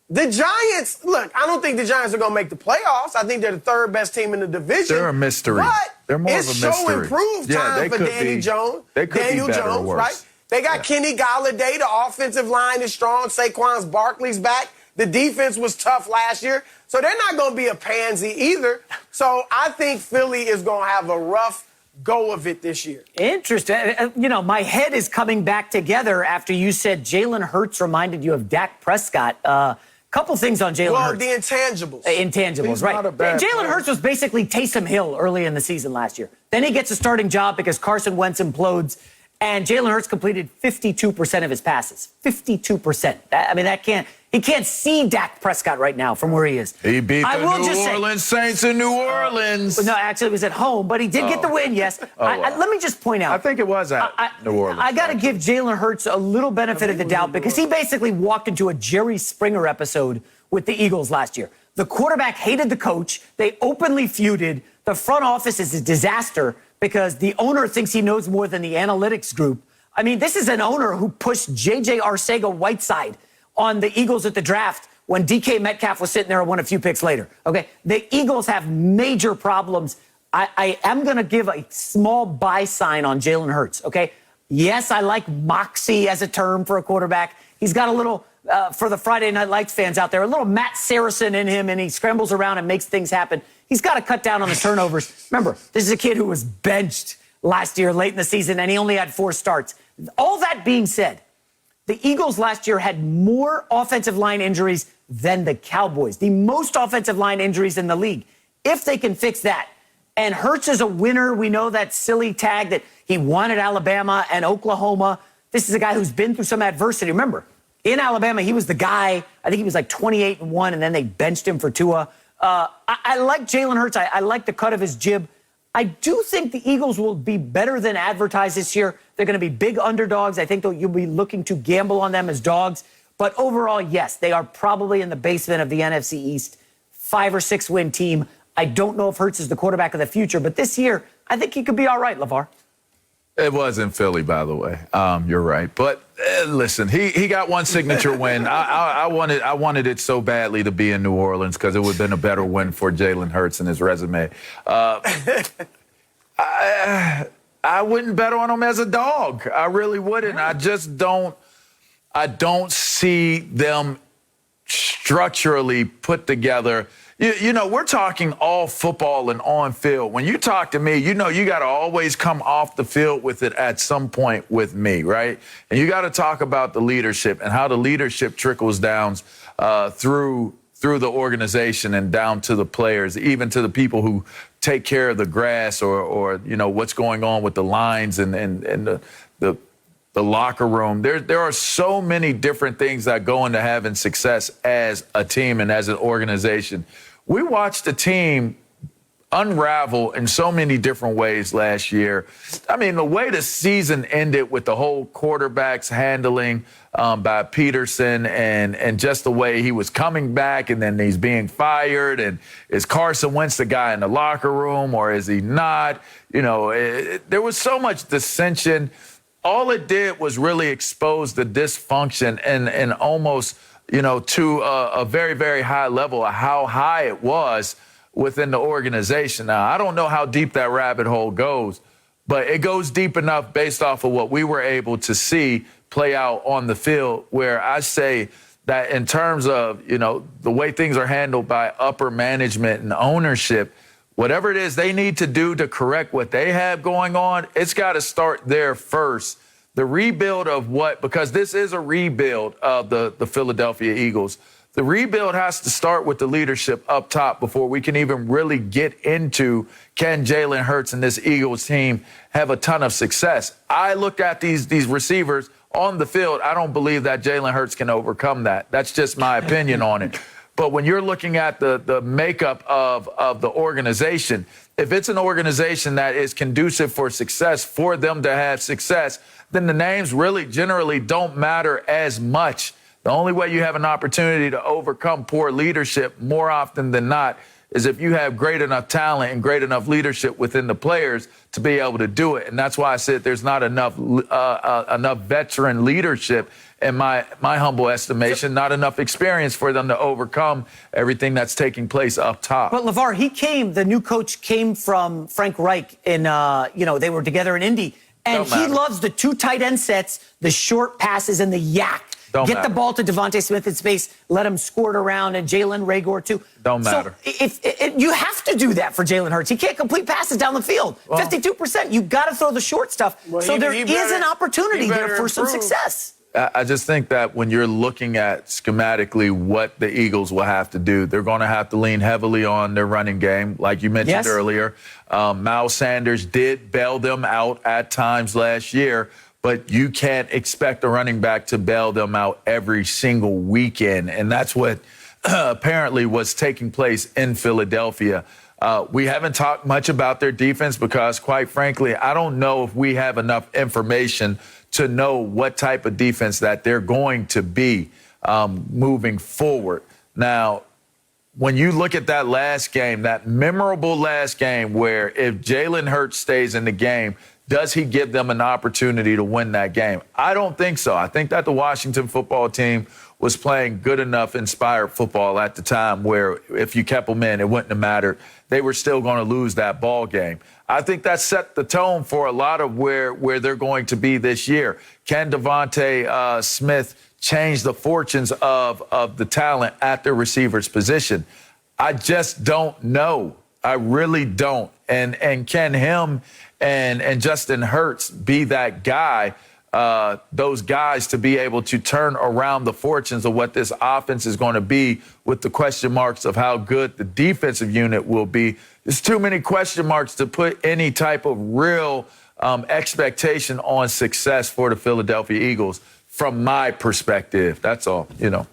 The Giants, look, I don't think the Giants are going to make the playoffs. I think they're the third best team in the division. They're a mystery. But they're more of a mystery. It's show improved time for Danny Jones. They could Daniel be better Jones, or worse. right? They got Kenny Galladay. The offensive line is strong. Saquon Barkley's back. The defense was tough last year. So they're not going to be a pansy either. So I think Philly is going to have a rough go of it this year. Interesting. My head is coming back together after you said Jalen Hurts reminded you of Dak Prescott. Couple things on Jalen Hurts. Well, the intangibles. Intangibles, right. Jalen Hurts was basically Taysom Hill early in the season last year. Then he gets a starting job because Carson Wentz implodes, and Jalen Hurts completed 52% of his passes. 52%. He can't see Dak Prescott right now from where he is. He beat the New Orleans Saints in New Orleans. No, actually, it was at home, but he did get the win, yes. Let me just point out. I think it was at New Orleans. I got to give Jalen Hurts a little benefit of the doubt because he basically walked into a Jerry Springer episode with the Eagles last year. The quarterback hated the coach. They openly feuded. The front office is a disaster because the owner thinks he knows more than the analytics group. I mean, this is an owner who pushed J.J. Arcega-Whiteside on the Eagles at the draft when DK Metcalf was sitting there and won a few picks later. Okay, the Eagles have major problems. I am going to give a small buy sign on Jalen Hurts, okay? Yes, I like moxie as a term for a quarterback. He's got a little, for the Friday Night Lights fans out there, a little Matt Saracen in him, and he scrambles around and makes things happen. He's got to cut down on the turnovers. Remember, this is a kid who was benched last year late in the season, and he only had 4 starts. All that being said, the Eagles last year had more offensive line injuries than the Cowboys, the most offensive line injuries in the league. If they can fix that, and Hurts is a winner, we know that silly tag that he won at Alabama and Oklahoma. This is a guy who's been through some adversity. Remember, in Alabama, he was the guy, I think he was like 28-1, and then they benched him for Tua. I like Jalen Hurts. I like the cut of his jib. I do think the Eagles will be better than advertised this year. They're going to be big underdogs. I think you'll be looking to gamble on them as dogs. But overall, yes, they are probably in the basement of the NFC East. 5 or 6 win team. I don't know if Hurts is the quarterback of the future, but this year, I think he could be all right, LeVar. It was in Philly, by the way. You're right. But listen, he got one signature win. I wanted it so badly to be in New Orleans because it would have been a better win for Jalen Hurts and his resume. I wouldn't bet on him as a dog. I really wouldn't. I just don't. I don't see them structurally put together. You know, we're talking all football and on field. When you talk to me, you know you got to always come off the field with it at some point with me, right? And you got to talk about the leadership and how the leadership trickles down through the organization and down to the players, even to the people who take care of the grass or you know, what's going on with the lines and the locker room. There are so many different things that go into having success as a team and as an organization. We watched a team unravel in so many different ways last year. I mean, the way the season ended with the whole quarterback's handling by Peterson and just the way he was coming back and then he's being fired, and is Carson Wentz the guy in the locker room or is he not? You know, there was so much dissension. All it did was really expose the dysfunction and almost, you know, to a very, very high level of how high it was within the organization. Now, I don't know how deep that rabbit hole goes, but it goes deep enough based off of what we were able to see play out on the field, where I say that in terms of, you know, the way things are handled by upper management and ownership, whatever it is they need to do to correct what they have going on, it's got to start there first. The rebuild of because this is a rebuild of the Philadelphia Eagles. The rebuild has to start with the leadership up top before we can even really get into, can Jalen Hurts and this Eagles team have a ton of success? I look at these receivers on the field. I don't believe that Jalen Hurts can overcome that. That's just my opinion on it. But when you're looking at the makeup of the organization, if it's an organization that is conducive for success, for them to have success, then the names really generally don't matter as much. The only way you have an opportunity to overcome poor leadership more often than not is if you have great enough talent and great enough leadership within the players to be able to do it. And that's why I said there's not enough veteran leadership, in my humble estimation, not enough experience for them to overcome everything that's taking place up top. But LeVar, the new coach came from Frank Reich, and they were together in Indy, and he loves the two tight end sets, the short passes, and the yak. Get the ball to Devontae Smith in space, let him squirt around, and Jalen Reagor too. Don't matter. So if you have to do that for Jalen Hurts. He can't complete passes down the field. 52%. You've got to throw the short stuff. Well, so there is an opportunity there for some success. I just think that when you're looking at schematically what the Eagles will have to do, they're going to have to lean heavily on their running game, like you mentioned earlier. Miles Sanders did bail them out at times last year, but you can't expect a running back to bail them out every single weekend. And that's what apparently was taking place in Philadelphia. We haven't talked much about their defense because, quite frankly, I don't know if we have enough information to know what type of defense that they're going to be moving forward. Now, when you look at that last game, that memorable last game where if Jalen Hurts stays in the game, does he give them an opportunity to win that game? I don't think so. I think that the Washington football team was playing good enough inspired football at the time where if you kept them in, it wouldn't have mattered. They were still going to lose that ball game. I think that set the tone for a lot of where they're going to be this year. Can Devontae Smith change the fortunes of the talent at the receiver's position? I just don't know. I really don't. And can him and Justin Hurts be that guy, those guys to be able to turn around the fortunes of what this offense is going to be with the question marks of how good the defensive unit will be? There's too many question marks to put any type of real expectation on success for the Philadelphia Eagles from my perspective. That's all, you know.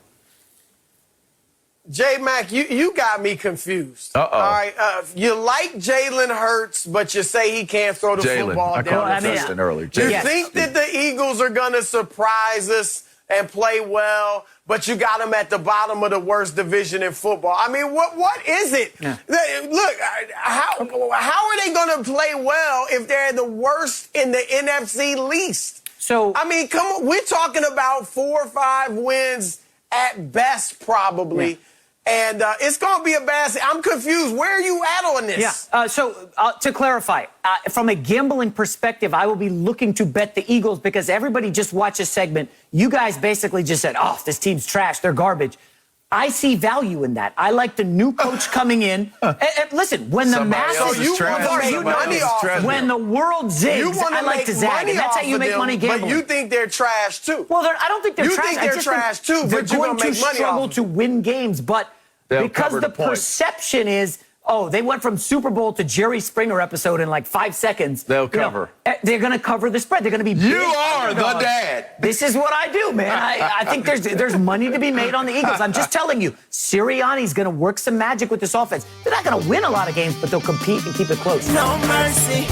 J-Mac, you got me confused. Uh-oh. All right, you like Jalen Hurts, but you say he can't throw the football down. I called him Justin earlier. You think that the Eagles are going to surprise us and play well, but you got them at the bottom of the worst division in football. I mean, what is it? Yeah. Look, how are they going to play well if they're the worst in the NFC least? So I mean, come on, we're talking about 4 or 5 wins at best, probably. Yeah. And it's going to be a bad. I'm confused. Where are you at on this? Yeah. So to clarify, from a gambling perspective, I will be looking to bet the Eagles because everybody just watched a segment. You guys basically just said, oh, this team's trash. They're garbage. I see value in that. I like the new coach coming in. And listen, when the masses, when the world zigs, I like to zag. And that's how you make money gambling. But you think they're trash too. Well, I don't think they're trash. You think they're trash too, but you're going to make money off. They're going to struggle to win games, but because the perception is Oh, they went from Super Bowl to Jerry Springer episode in like 5 seconds. They'll cover. They're going to cover the spread. They're going to be big You are underdogs. the dad. This is what I do, man. I think there's money to be made on the Eagles. I'm just telling you, Sirianni's going to work some magic with this offense. They're not going to win a lot of games, but they'll compete and keep it close. No mercy.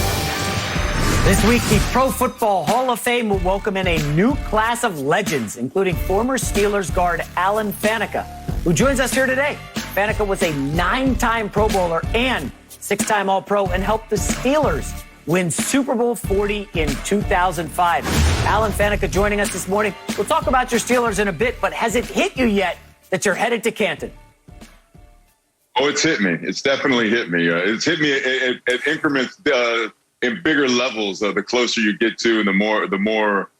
This week, the Pro Football Hall of Fame will welcome in a new class of legends, including former Steelers guard Alan Faneca, who joins us here today. Faneca was a 9-time Pro Bowler and 6-time All-Pro and helped the Steelers win Super Bowl 40 in 2005. Alan Faneca joining us this morning. We'll talk about your Steelers in a bit, but has it hit you yet that you're headed to Canton? Oh, it's hit me. It's definitely hit me. It's hit me at increments in bigger levels. The closer you get to, and the more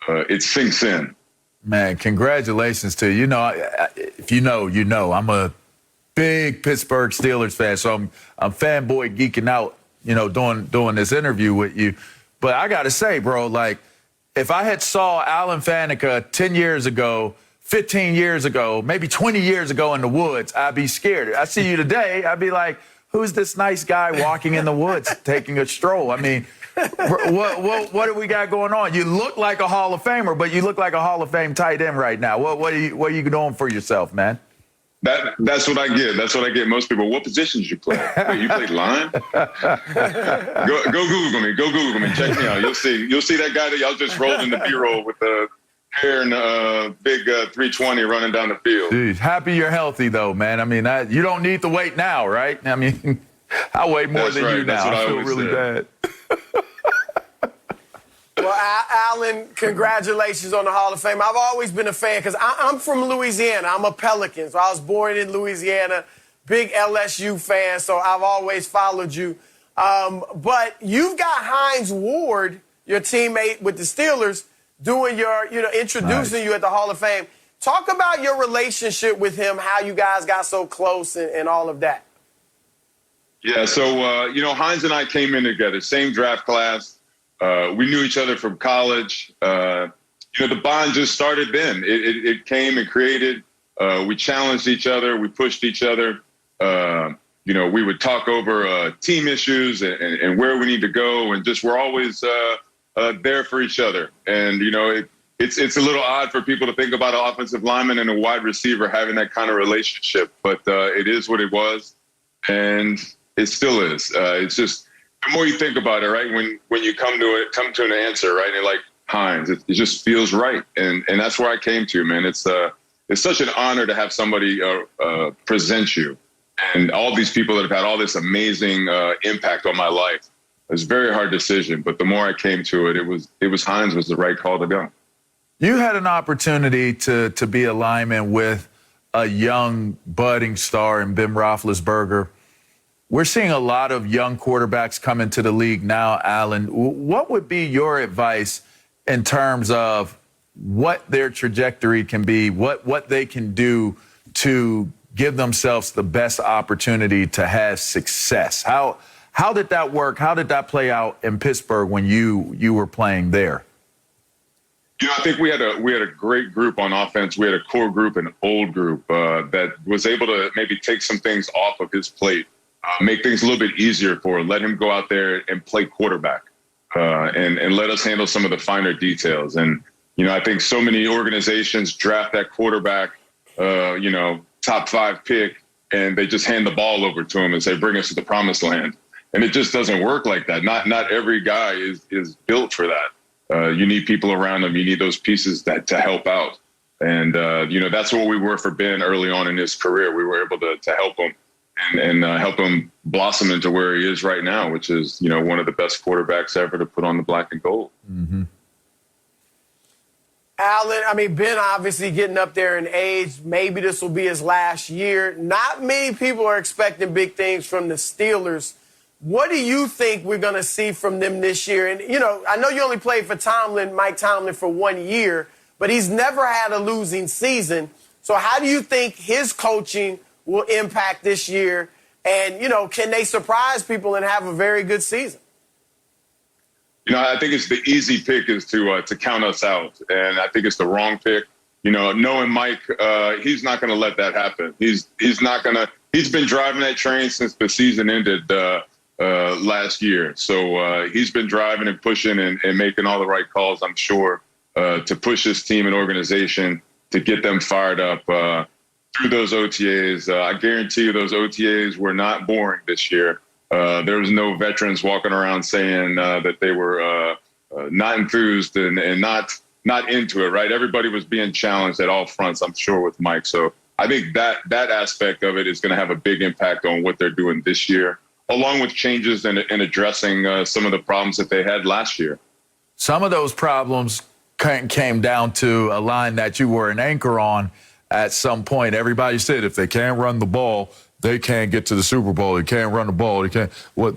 it sinks in. Man, congratulations to you. You know, if you know, you know. I'm a big Pittsburgh Steelers fan, so I'm fanboy geeking out, you know, doing this interview with you. But I got to say, bro, like, if I had saw Alan Faneca 10 years ago, 15 years ago, maybe 20 years ago in the woods, I'd be scared. I see you today, I'd be like, who's this nice guy walking in the woods taking a stroll? I mean, what do we got going on? You look like a Hall of Famer, but you look like a Hall of Fame tight end right now. What are you doing for yourself, man? That's what I get. That's what I get. Most people. What positions you play? Wait, you played line? Go Google me. Go Google me. Check me out. You'll see that guy that y'all just rolled in the B-roll with the hair and big 320 running down the field. Dude, happy you're healthy though, man. I mean, you don't need to wait now, right? I mean, I weigh more than you now. I feel really bad. Well, Alan, congratulations on the Hall of Fame. I've always been a fan because I'm from Louisiana. I'm a Pelican, so I was born in Louisiana. Big LSU fan, so I've always followed you. But you've got Hines Ward, your teammate with the Steelers, doing introducing you at the Hall of Fame. Talk about your relationship with him, how you guys got so close and all of that. Yeah, so, Hines and I came in together, same draft class. We knew each other from college. The bond just started then. It came and created. We challenged each other. We pushed each other. We would talk over team issues and where we need to go. And just we're always there for each other. And, it's a little odd for people to think about an offensive lineman and a wide receiver having that kind of relationship. But it is what it was. And it still is. It's just, the more you think about it, right, when you come to an answer, right, and you're like, Hines, it just feels right. And that's where I came to, man. It's such an honor to have somebody present you. And all these people that have had all this amazing impact on my life. It was a very hard decision, but the more I came to it, it was Hines was the right call to go. You had an opportunity to be a lineman with a young budding star in Ben Roethlisberger. We're seeing a lot of young quarterbacks come into the league now, Alan. What would be your advice in terms of what their trajectory can be, what they can do to give themselves the best opportunity to have success? How did that work? How did that play out in Pittsburgh when you were playing there? I think we had a great group on offense. We had a core group, an old group that was able to maybe take some things off of his plate. Make things a little bit easier for him, let him go out there and play quarterback and let us handle some of the finer details. And, I think so many organizations draft that quarterback, top 5 pick, and they just hand the ball over to him and say, bring us to the promised land. And it just doesn't work like that. Not every guy is built for that. You need people around him. You need those pieces to help out. And, that's what we were for Ben early on in his career. We were able to help him. And help him blossom into where he is right now, which is, one of the best quarterbacks ever to put on the black and gold. Mm-hmm. Alan, Ben obviously getting up there in age. Maybe this will be his last year. Not many people are expecting big things from the Steelers. What do you think we're going to see from them this year? And, I know you only played for Mike Tomlin for 1 year, but he's never had a losing season. So how do you think his coaching will impact this year? And, can they surprise people and have a very good season? I think it's the easy pick is to count us out. And I think it's the wrong pick. Knowing Mike, he's not going to let that happen. He's not going to he's been driving that train since the season ended last year. So he's been driving and pushing and making all the right calls, I'm sure, to push his team and organization to get them fired up through those OTAs. I guarantee you those OTAs were not boring this year. There was no veterans walking around saying that they were not enthused and not into it, right? Everybody was being challenged at all fronts, I'm sure, with Mike. So I think that aspect of it is going to have a big impact on what they're doing this year, along with changes and addressing some of the problems that they had last year. Some of those problems came down to a line that you were an anchor on at some point. Everybody said if they can't run the ball, they can't get to the Super Bowl. They can't run the ball. They can't.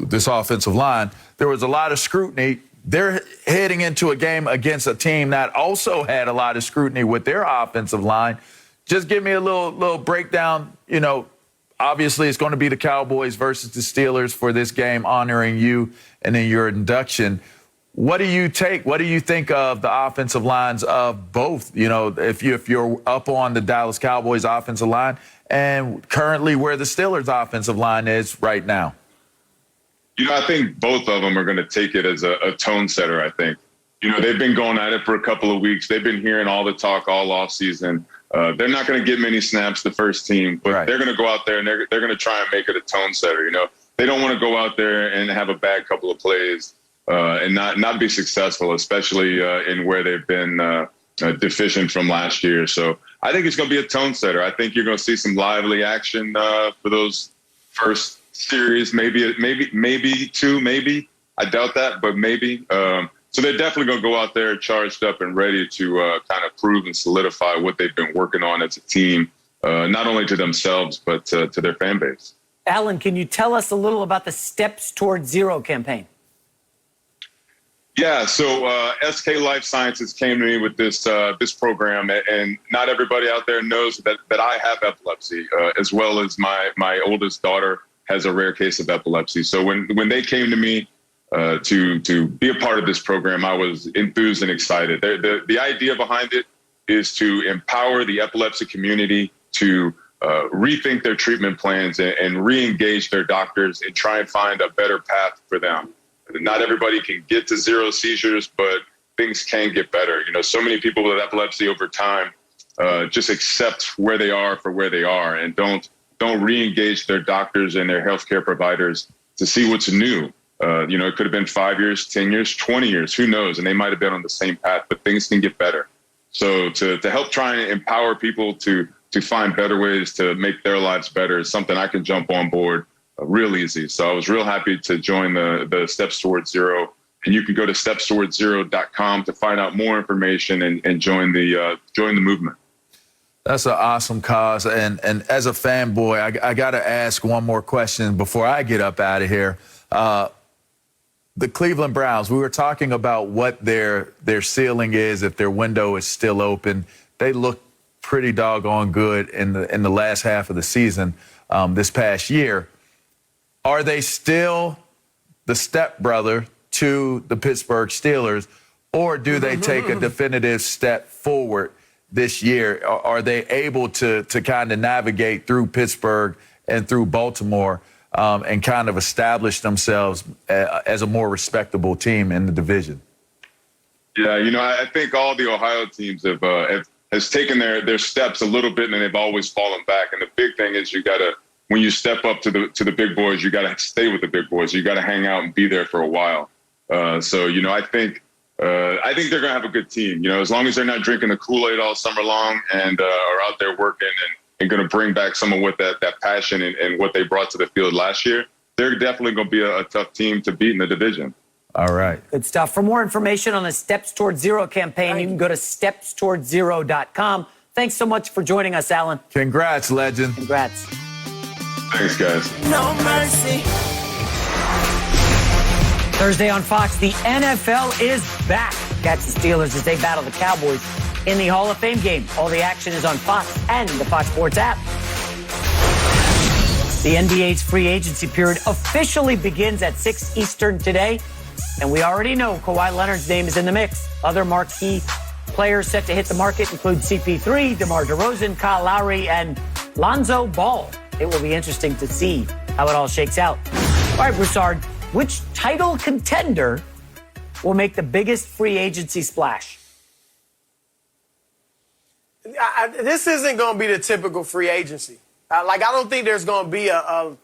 This offensive line, there was a lot of scrutiny. They're heading into a game against a team that also had a lot of scrutiny with their offensive line. Just give me a little breakdown. You know, obviously it's going to be the Cowboys versus the Steelers for this game, honoring you and then your induction. What do you think of the offensive lines of both? You know, if you're up on the Dallas Cowboys offensive line and currently where the Steelers offensive line is right now? You know, I think both of them are going to take it as a tone setter, I think. You know, they've been going at it for a couple of weeks. They've been hearing all the talk all offseason. They're not going to get many snaps, the first team, but They're going to go out there and they're going to try and make it a tone setter. You know, they don't want to go out there and have a bad couple of plays and not be successful, especially in where they've been deficient from last year. So I think it's going to be a tone setter. I think you're going to see some lively action for those first series, maybe two, maybe. I doubt that, but maybe. So they're definitely going to go out there charged up and ready to kind of prove and solidify what they've been working on as a team, not only to themselves, but to their fan base. Alan, can you tell us a little about the Steps Toward Zero campaign? Yeah, so SK Life Sciences came to me with this program, and not everybody out there knows that I have epilepsy, as well as my oldest daughter has a rare case of epilepsy. So when they came to me to be a part of this program, I was enthused and excited. The idea behind it is to empower the epilepsy community to rethink their treatment plans and re-engage their doctors and try and find a better path for them. Not everybody can get to zero seizures, but things can get better. You know, so many people with epilepsy over time just accept where they are for where they are and don't re-engage their doctors and their healthcare providers to see what's new. You know, it could have been 5 years, 10 years, 20 years, who knows? And they might have been on the same path, but things can get better. So to help try and empower people to find better ways to make their lives better is something I can jump on board real easy. So I was real happy to join the Steps Towards Zero. And you can go to stepstowardszero.com to find out more information and join the movement. That's an awesome cause. And as a fanboy, I got to ask one more question before I get up out of here. The Cleveland Browns, we were talking about what their ceiling is if their window is still open. They look pretty doggone good in the last half of the season this past year. Are they still the stepbrother to the Pittsburgh Steelers, or do they take a definitive step forward this year? Are they able to kind of navigate through Pittsburgh and through Baltimore and kind of establish themselves as a more respectable team in the division? Yeah, you know, I think all the Ohio teams has taken their steps a little bit, and they've always fallen back. And the big thing is when you step up to the big boys, you got to stay with the big boys. You got to hang out and be there for a while. So, you know, I think they're going to have a good team. You know, as long as they're not drinking the Kool-Aid all summer long and are out there working and going to bring back some of what that passion and what they brought to the field last year, they're definitely going to be a tough team to beat in the division. All right. Good stuff. For more information on the Steps Toward Zero campaign, you can go to stepstowardszero.com. Thanks so much for joining us, Alan. Congrats, legend. Congrats. Thanks, guys. No mercy. Thursday on Fox, the NFL is back. Catch the Steelers as they battle the Cowboys in the Hall of Fame game. All the action is on Fox and the Fox Sports app. The NBA's free agency period officially begins at 6 Eastern today, and we already know Kawhi Leonard's name is in the mix. Other marquee players set to hit the market include CP3, DeMar DeRozan, Kyle Lowry, and Lonzo Ball. it will be interesting to see how it all shakes out. All right, Broussard, which title contender will make the biggest free agency splash? This isn't going to be the typical free agency. I don't think there's going to be a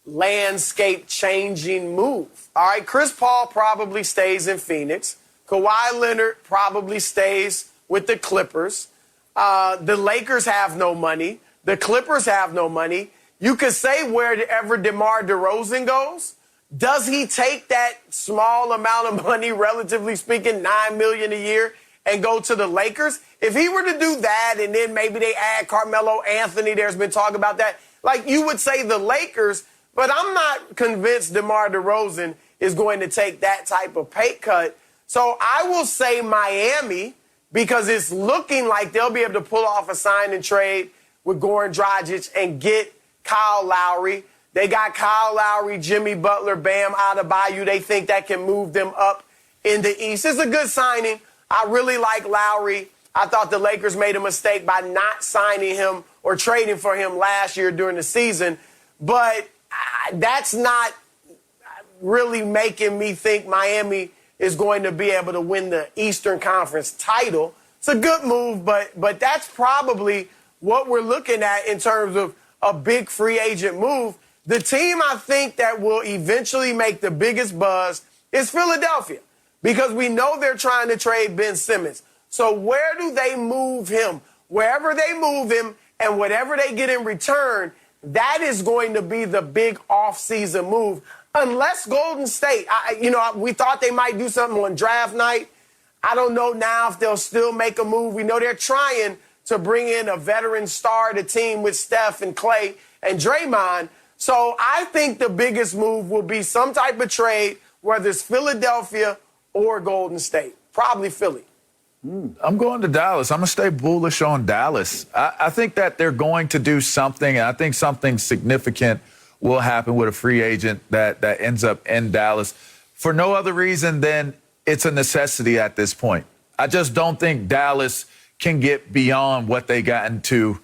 landscape-changing move. All right, Chris Paul probably stays in Phoenix. Kawhi Leonard probably stays with the Clippers. The Lakers have no money. The Clippers have no money. You could say wherever DeMar DeRozan goes, does he take that small amount of money, relatively speaking, $9 million a year, and go to the Lakers? If he were to do that and then maybe they add Carmelo Anthony, there's been talk about that, like you would say the Lakers, but I'm not convinced DeMar DeRozan is going to take that type of pay cut. So I will say Miami, because it's looking like they'll be able to pull off a sign and trade with Goran Dragic and get Kyle Lowry. They got Kyle Lowry, Jimmy Butler, Bam Adebayo. They think that can move them up in the East. It's a good signing. I really like Lowry. I thought the Lakers made a mistake by not signing him or trading for him last year during the season. But that's not really making me think Miami is going to be able to win the Eastern Conference title. It's a good move, but that's probably what we're looking at in terms of a big free agent move. The team I think that will eventually make the biggest buzz is Philadelphia, because we know they're trying to trade Ben Simmons. So where do they move him? Wherever they move him and whatever they get in return, that is going to be the big offseason move. Unless Golden State, we thought they might do something on draft night. I don't know now if they'll still make a move. We know they're trying to bring in a veteran star to team with Steph and Clay and Draymond. So I think the biggest move will be some type of trade, whether it's Philadelphia or Golden State. Probably Philly. I'm going to Dallas. I'm going to stay bullish on Dallas. I think that they're going to do something, and I think something significant will happen with a free agent that ends up in Dallas for no other reason than it's a necessity at this point. I just don't think Dallas can get beyond what they got into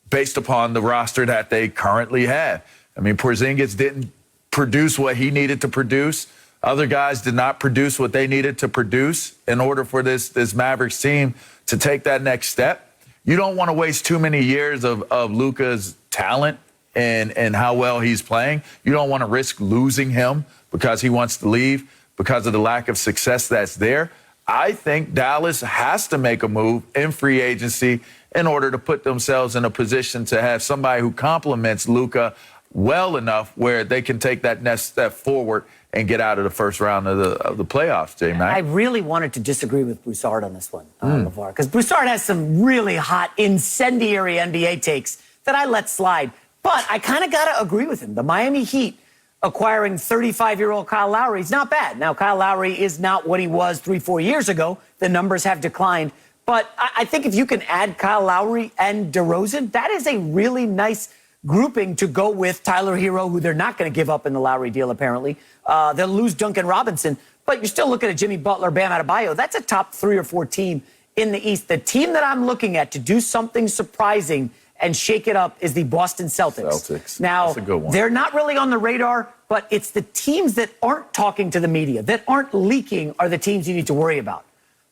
based upon the roster that they currently have. I mean, Porzingis didn't produce what he needed to produce. Other guys did not produce what they needed to produce in order for this Mavericks team to take that next step. You don't want to waste too many years of Luka's talent and how well he's playing. You don't want to risk losing him because he wants to leave because of the lack of success that's there. I think Dallas has to make a move in free agency in order to put themselves in a position to have somebody who complements Luka well enough where they can take that next step forward and get out of the first round of the playoffs, J-Mac. I really wanted to disagree with Broussard on this one, LeVar, because Broussard has some really hot, incendiary NBA takes that I let slide. But I kind of got to agree with him. The Miami Heat acquiring 35-year-old Kyle Lowry is not bad. Now, Kyle Lowry is not what he was 3-4 years ago. The numbers have declined. But I think if you can add Kyle Lowry and DeRozan, that is a really nice grouping to go with Tyler Hero, who they're not going to give up in the Lowry deal, apparently. They'll lose Duncan Robinson. But you're still looking at Jimmy Butler, Bam Adebayo. That's a top 3 or 4 team in the East. The team that I'm looking at to do something surprising and shake it up is the Boston Celtics. Now, that's a good one. They're not really on the radar, but it's the teams that aren't talking to the media, that aren't leaking, are the teams you need to worry about.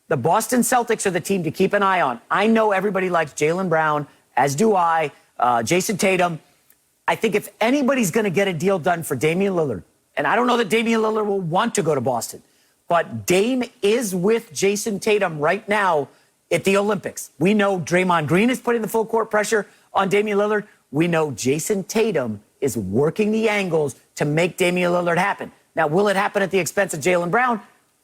The Boston Celtics are the team to keep an eye on. I know everybody likes Jaylen Brown, as do I, Jason Tatum. I think if anybody's going to get a deal done for Damian Lillard, and I don't know that Damian Lillard will want to go to Boston, but Dame is with Jason Tatum right now at the Olympics. We know Draymond Green is putting the full court pressure on Damian Lillard. We know Jason Tatum is working the angles to make Damian Lillard happen. Now, will it happen at the expense of Jaylen Brown?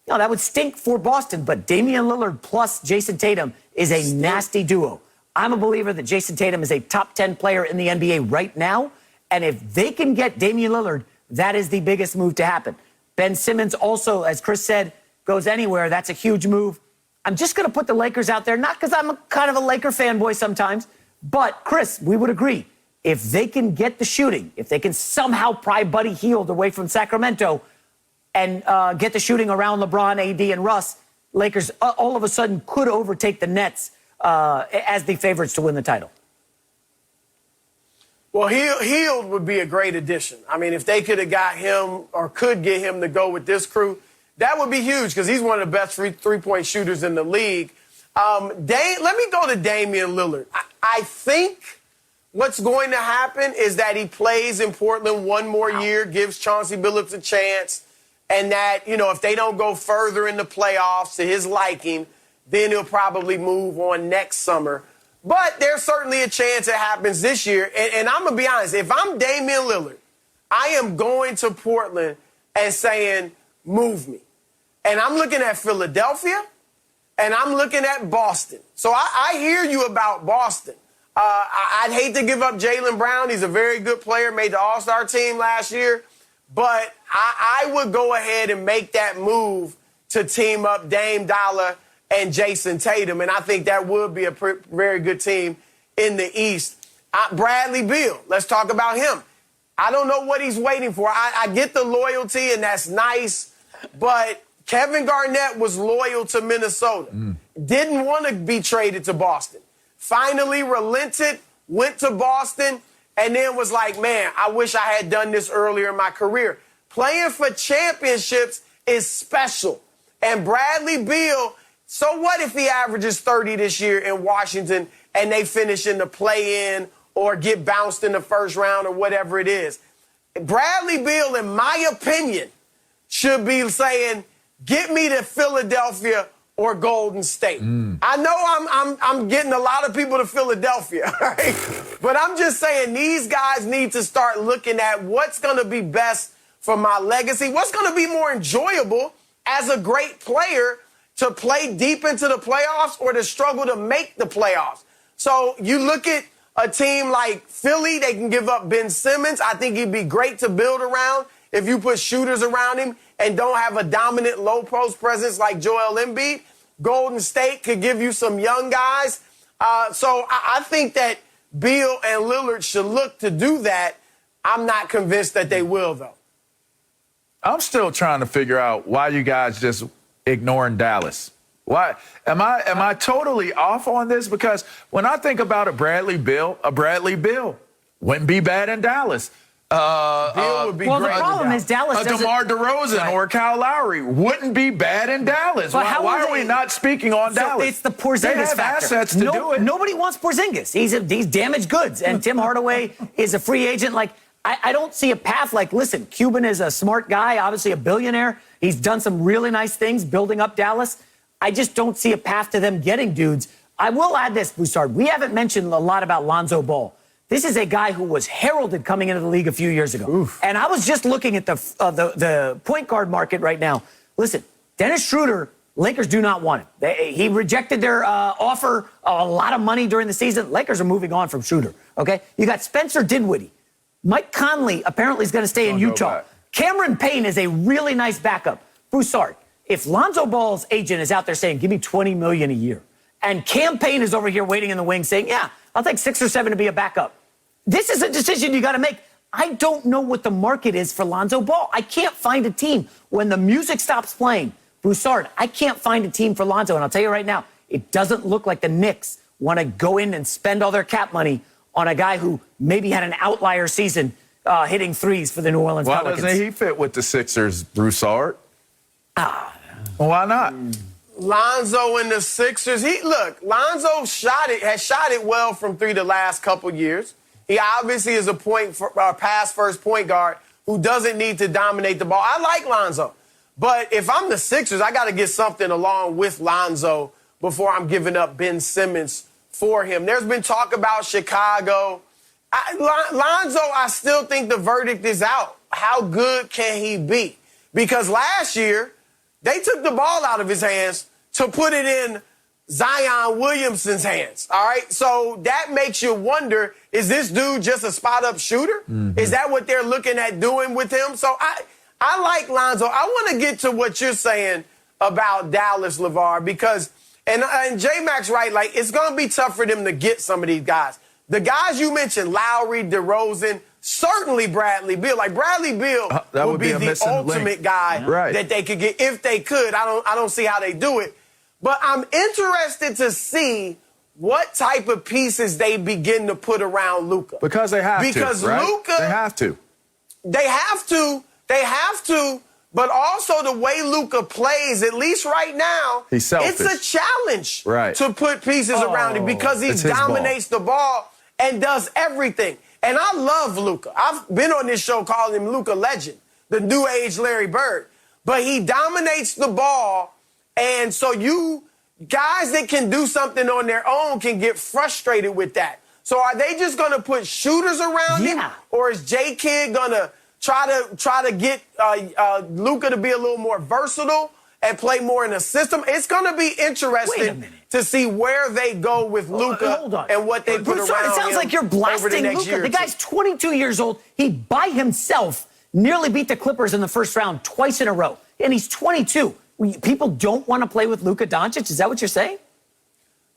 No, that would stink for Boston, but Damian Lillard plus Jason Tatum is a nasty duo. I'm a believer that Jason Tatum is a top 10 player in the NBA right now, and if they can get Damian Lillard, that is the biggest move to happen. Ben Simmons also, as Chris said, goes anywhere. That's a huge move. I'm just going to put the Lakers out there, not because I'm kind of a Laker fanboy sometimes, but, Chris, we would agree, if they can get the shooting, if they can somehow pry Buddy Hield away from Sacramento and get the shooting around LeBron, AD, and Russ, Lakers all of a sudden could overtake the Nets as the favorites to win the title. Well, Hield would be a great addition. I mean, if they could have got him or could get him to go with this crew, that would be huge because he's one of the best three-point shooters in the league. Let me go to Damian Lillard. I think what's going to happen is that he plays in Portland one more year, gives Chauncey Billups a chance, and that, if they don't go further in the playoffs to his liking, then he'll probably move on next summer. But there's certainly a chance it happens this year. And I'm going to be honest, if I'm Damian Lillard, I am going to Portland and saying, move me. And I'm looking at Philadelphia, and I'm looking at Boston. So I hear you about Boston. I'd hate to give up Jalen Brown. He's a very good player, made the All-Star team last year. But I would go ahead and make that move to team up Dame Dollar and Jason Tatum, and I think that would be a very good team in the East. Bradley Beal, let's talk about him. I don't know what he's waiting for. I get the loyalty, and that's nice, but Kevin Garnett was loyal to Minnesota. Didn't want to be traded to Boston. Finally relented, went to Boston, and then was like, man, I wish I had done this earlier in my career. Playing for championships is special. And Bradley Beal, so what if he averages 30 this year in Washington and they finish in the play-in or get bounced in the first round or whatever it is? Bradley Beal, in my opinion, should be saying, get me to Philadelphia or Golden State. I know I'm getting a lot of people to Philadelphia, right? But I'm just saying these guys need to start looking at what's going to be best for my legacy, what's going to be more enjoyable as a great player to play deep into the playoffs or to struggle to make the playoffs. So you look at a team like Philly, they can give up Ben Simmons. I think he'd be great to build around if you put shooters around him and don't have a dominant low post presence like Joel Embiid. Golden State could give you some young guys. So I think that Beal and Lillard should look to do that. I'm not convinced that they will, though. I'm still trying to figure out why you guys just ignoring Dallas. Why am I totally off on this? Because when I think about a Bradley Beal wouldn't be bad in Dallas. Beal would be great. The problem is Dallas doesn't... DeMar DeRozan or Kyle Lowry wouldn't be bad in Dallas. Why are we not speaking on Dallas? It's the Porzingis they have factor. Assets to do it. Nobody wants Porzingis. He's damaged goods. And Tim Hardaway is a free agent. I don't see a path. Listen, Cuban is a smart guy, obviously a billionaire. He's done some really nice things building up Dallas. I just don't see a path to them getting dudes. I will add this, Broussard. We haven't mentioned a lot about Lonzo Ball. This is a guy who was heralded coming into the league a few years ago. Oof. And I was just looking at the point guard market right now. Listen, Dennis Schroeder, Lakers do not want him. He rejected their offer, a lot of money during the season. Lakers are moving on from Schroeder, okay? You got Spencer Dinwiddie. Mike Conley apparently is going to stay in Utah. Cameron Payne is a really nice backup. Broussard, if Lonzo Ball's agent is out there saying, give me $20 million a year, and Cam Payne is over here waiting in the wings saying, yeah, I'll take 6 or 7 to be a backup. This is a decision you got to make. I don't know what the market is for Lonzo Ball. I can't find a team. When the music stops playing, Broussard, I can't find a team for Lonzo. And I'll tell you right now, it doesn't look like the Knicks want to go in and spend all their cap money on a guy who maybe had an outlier season hitting threes for the New Orleans Pelicans. Why doesn't he fit with the Sixers, Broussard? Why not? Lonzo and the Sixers. Lonzo has shot it well from 3 the last couple years. He obviously is a pass first point guard who doesn't need to dominate the ball. I like Lonzo. But if I'm the Sixers, I got to get something along with Lonzo before I'm giving up Ben Simmons for him. There's been talk about Chicago. Lonzo, I still think the verdict is out. How good can he be? Because last year, they took the ball out of his hands to put it in Zion Williamson's hands, all right? So that makes you wonder, is this dude just a spot-up shooter? Mm-hmm. Is that what they're looking at doing with him? So I like Lonzo. I want to get to what you're saying about Dallas, LeVar, because, and J-Mac's right, it's going to be tough for them to get some of these guys. The guys you mentioned, Lowry, DeRozan, certainly Bradley Beal. Bradley Beal would be the ultimate guy that they could get if they could. I don't see how they do it. But I'm interested to see what type of pieces they begin to put around Luka. Because they have because to, right? Luka, they have to. They have to, but also the way Luka plays, at least right now, he's selfish. It's a challenge to put pieces around him because he dominates the ball and does everything. And I love Luka. I've been on this show calling him Luka Legend, the new age Larry Bird. But he dominates the ball, and so you guys that can do something on their own can get frustrated with that. So are they just going to put shooters around him, or is J Kidd going to try to get Luka to be a little more versatile and play more in a system? It's going to be interesting to see where they go with Luka and what they put around him. It sounds like you're blasting Luka. The guy's 22 years old. He, by himself, nearly beat the Clippers in the first round twice in a row. And he's 22. People don't want to play with Luka Doncic? Is that what you're saying?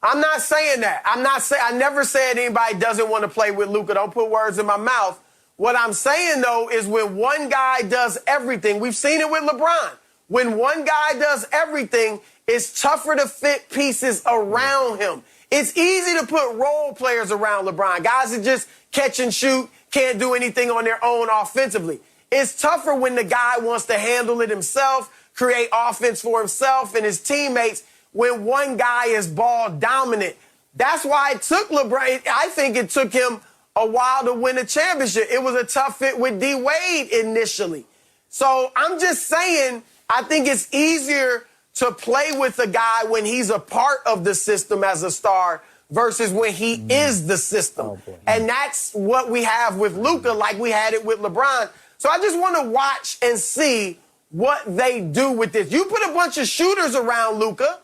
I'm not saying that. I never said anybody doesn't want to play with Luka. Don't put words in my mouth. What I'm saying, though, is when one guy does everything, we've seen it with LeBron. When one guy does everything, it's tougher to fit pieces around him. It's easy to put role players around LeBron, guys that just catch and shoot, can't do anything on their own offensively. It's tougher when the guy wants to handle it himself, create offense for himself and his teammates, when one guy is ball dominant. That's why it took LeBron. I think it took him a while to win a championship. It was a tough fit with D. Wade initially. So I'm just saying, I think it's easier to play with a guy when he's a part of the system as a star versus when he is the system. And that's what we have with Luka, like we had it with LeBron. So I just want to watch and see what they do with this. You put a bunch of shooters around Luka.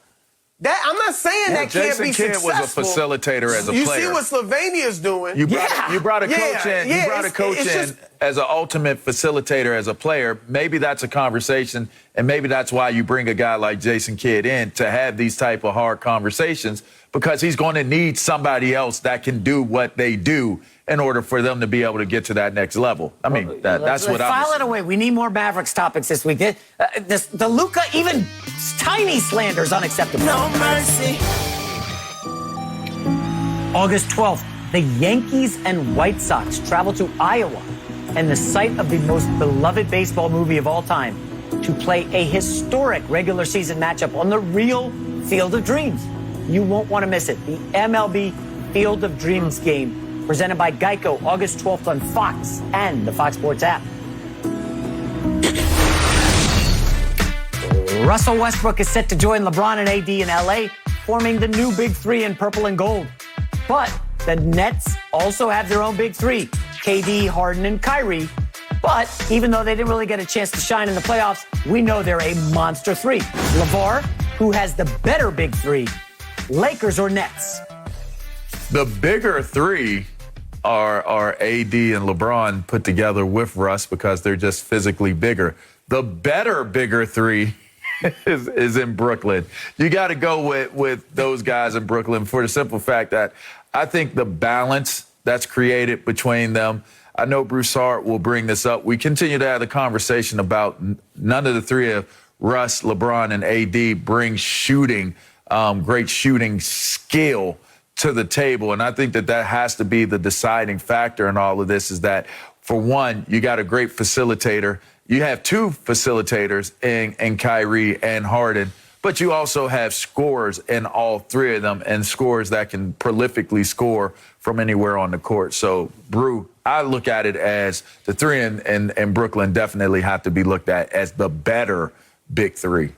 I'm not saying that can't be successful. Jason Kidd was a facilitator as a player. You see what Slovenia's doing. You brought a coach in. You brought a coach in as an ultimate facilitator as a player. Maybe that's a conversation, and maybe that's why you bring a guy like Jason Kidd in to have these type of hard conversations, because he's going to need somebody else that can do what they do in order for them to be able to get to that next level. I mean, that's what I'm saying. File it away. We need more Mavericks topics this week. The Luka, even tiny slander is unacceptable. No mercy. August 12th, the Yankees and White Sox travel to Iowa and the site of the most beloved baseball movie of all time to play a historic regular season matchup on the real Field of Dreams. You won't want to miss it. The MLB Field of Dreams game, presented by Geico, August 12th on Fox and the Fox Sports app. Russell Westbrook is set to join LeBron and AD in LA, forming the new Big Three in purple and gold. But the Nets also have their own Big Three, KD, Harden, and Kyrie. But even though they didn't really get a chance to shine in the playoffs, we know they're a monster three. LeVar, who has the better Big Three, Lakers or Nets? The bigger three are AD and LeBron put together with Russ because they're just physically bigger. The better bigger three is in Brooklyn. You got to go with those guys in Brooklyn for the simple fact that I think the balance that's created between them, I know Broussard will bring this up. We continue to have the conversation about none of the three of Russ, LeBron, and AD bring shooting, great shooting skill to the table. And I think that has to be the deciding factor in all of this, is that, for one, you got a great facilitator. You have two facilitators in Kyrie and Harden, but you also have scorers in all three of them, and scorers that can prolifically score from anywhere on the court. So, Brew, I look at it as the three in Brooklyn definitely have to be looked at as the better Big Three.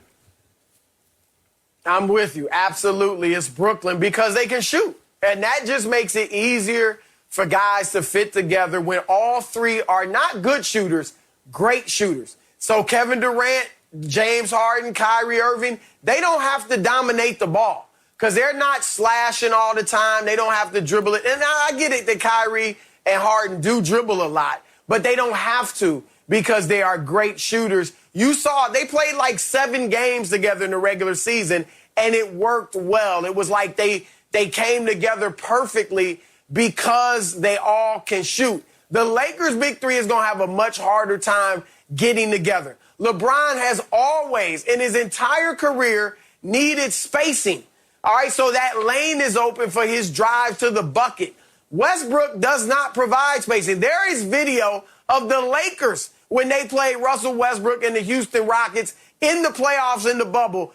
I'm with you. Absolutely. It's Brooklyn because they can shoot. And that just makes it easier for guys to fit together when all three are not good shooters, great shooters. So Kevin Durant, James Harden, Kyrie Irving, they don't have to dominate the ball because they're not slashing all the time. They don't have to dribble it. And I get it that Kyrie and Harden do dribble a lot, but they don't have to because they are great shooters. You saw they played like 7 games together in the regular season, and it worked well. It was like they came together perfectly because they all can shoot. The Lakers' Big Three is going to have a much harder time getting together. LeBron has always, in his entire career, needed spacing All right, so that lane is open for his drive to the bucket. Westbrook does not provide spacing. There is video of the Lakers when they played Russell Westbrook and the Houston Rockets in the playoffs in the bubble,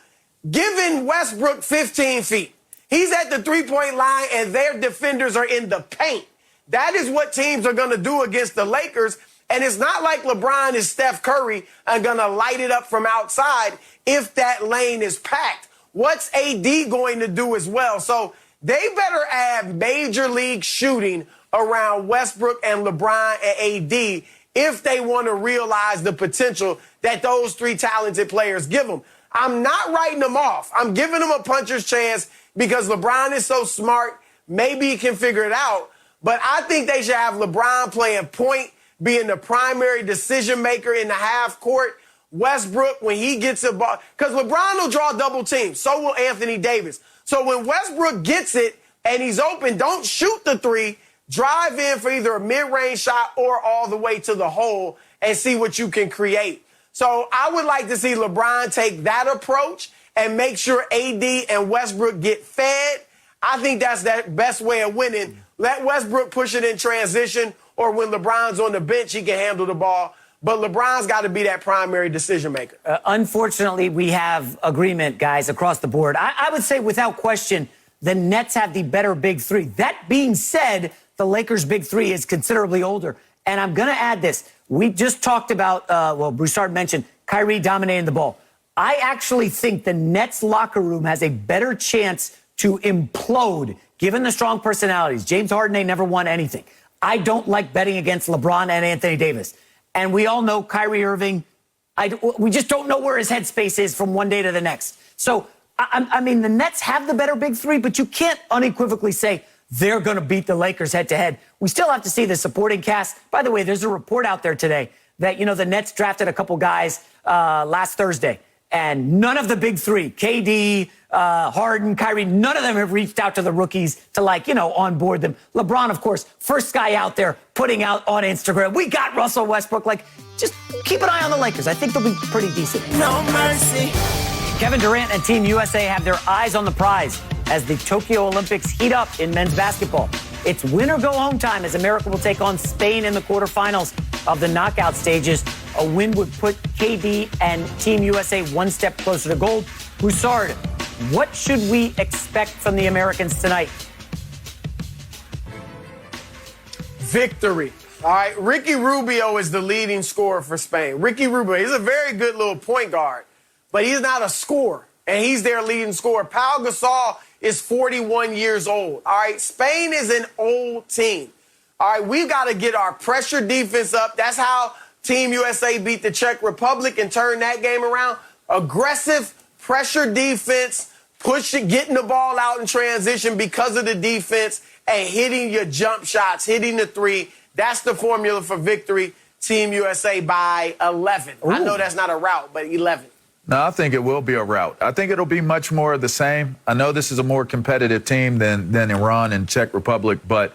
giving Westbrook 15 feet. He's at the three-point line, and their defenders are in the paint. That is what teams are going to do against the Lakers. And it's not like LeBron and Steph Curry are going to light it up from outside if that lane is packed. What's AD going to do as well? So they better add major league shooting around Westbrook and LeBron and AD if they want to realize the potential that those three talented players give them. I'm not writing them off. I'm giving them a puncher's chance because LeBron is so smart. Maybe he can figure it out. But I think they should have LeBron playing point, being the primary decision maker in the half court. Westbrook, when he gets a ball, because LeBron will draw double teams. So will Anthony Davis. So when Westbrook gets it and he's open, don't shoot the three. Drive in for either a mid-range shot or all the way to the hole and see what you can create. So I would like to see LeBron take that approach and make sure AD and Westbrook get fed. I think that's that best way of winning. Let Westbrook push it in transition, or when LeBron's on the bench, he can handle the ball. But LeBron's got to be that primary decision maker. Unfortunately, we have agreement, guys, across the board. I would say without question, the Nets have the better big three. That being said, the Lakers' big three is considerably older. And I'm going to add this. We just talked about, Broussard mentioned Kyrie dominating the ball. I actually think the Nets locker room has a better chance to implode, given the strong personalities. James Harden ain't never won anything. I don't like betting against LeBron and Anthony Davis. And we all know Kyrie Irving, we just don't know where his headspace is from one day to the next. So, I mean, the Nets have the better big three, but you can't unequivocally say they're going to beat the Lakers head-to-head. We still have to see the supporting cast. By the way, there's a report out there today that, the Nets drafted a couple guys last Thursday, and none of the big three, KD, Harden, Kyrie, none of them have reached out to the rookies to, onboard them. LeBron, of course, first guy out there putting out on Instagram, we got Russell Westbrook. Just keep an eye on the Lakers. I think they'll be pretty decent. No mercy. Kevin Durant and Team USA have their eyes on the prize as the Tokyo Olympics heat up in men's basketball. It's win or go home time as America will take on Spain in the quarterfinals of the knockout stages. A win would put KD and Team USA one step closer to gold. Broussard, what should we expect from the Americans tonight? Victory. All right, Ricky Rubio is the leading scorer for Spain. Ricky Rubio, he's a very good little point guard, but he's not a scorer, and he's their leading scorer. Pau Gasol is 41 years old. All right, Spain is an old team. All right, we've got to get our pressure defense up. That's how Team USA beat the Czech Republic and turned that game around. Aggressive pressure defense, getting the ball out in transition because of the defense, and hitting your jump shots, hitting the three. That's the formula for victory. Team USA by 11. Ooh. I know that's not a rout, but 11. No, I think it will be a rout. I think it'll be much more of the same. I know this is a more competitive team than Iran and Czech Republic, but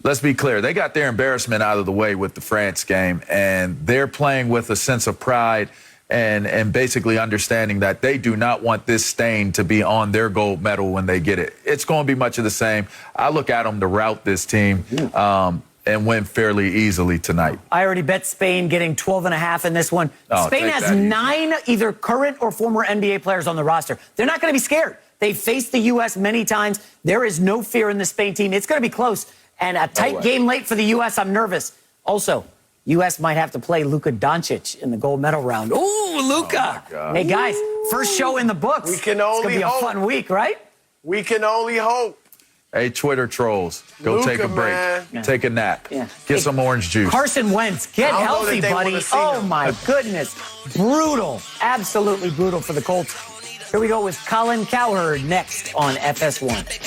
let's be clear. They got their embarrassment out of the way with the France game, and they're playing with a sense of pride and basically understanding that they do not want this stain to be on their gold medal when they get it. It's going to be much of the same. I look at them to rout this team and win fairly easily tonight. I already bet Spain getting 12.5 in this one. Oh, Spain has 9 either current or former NBA players on the roster. They're not going to be scared. They've faced the U.S. many times. There is no fear in the Spain team. It's going to be close. And a tight game late for the U.S., I'm nervous. Also, U.S. might have to play Luka Doncic in the gold medal round. Ooh, Luka. Oh, hey, guys, first show in the books. We can only it's going to be hope. A fun week, right? We can only hope. Hey, Twitter trolls, go Luka, take a break. Man. Take a nap. Yeah. Get some orange juice. Carson Wentz, get healthy, buddy. Oh, him. my goodness. Brutal. Absolutely brutal for the Colts. Here we go with Colin Cowherd next on FS1.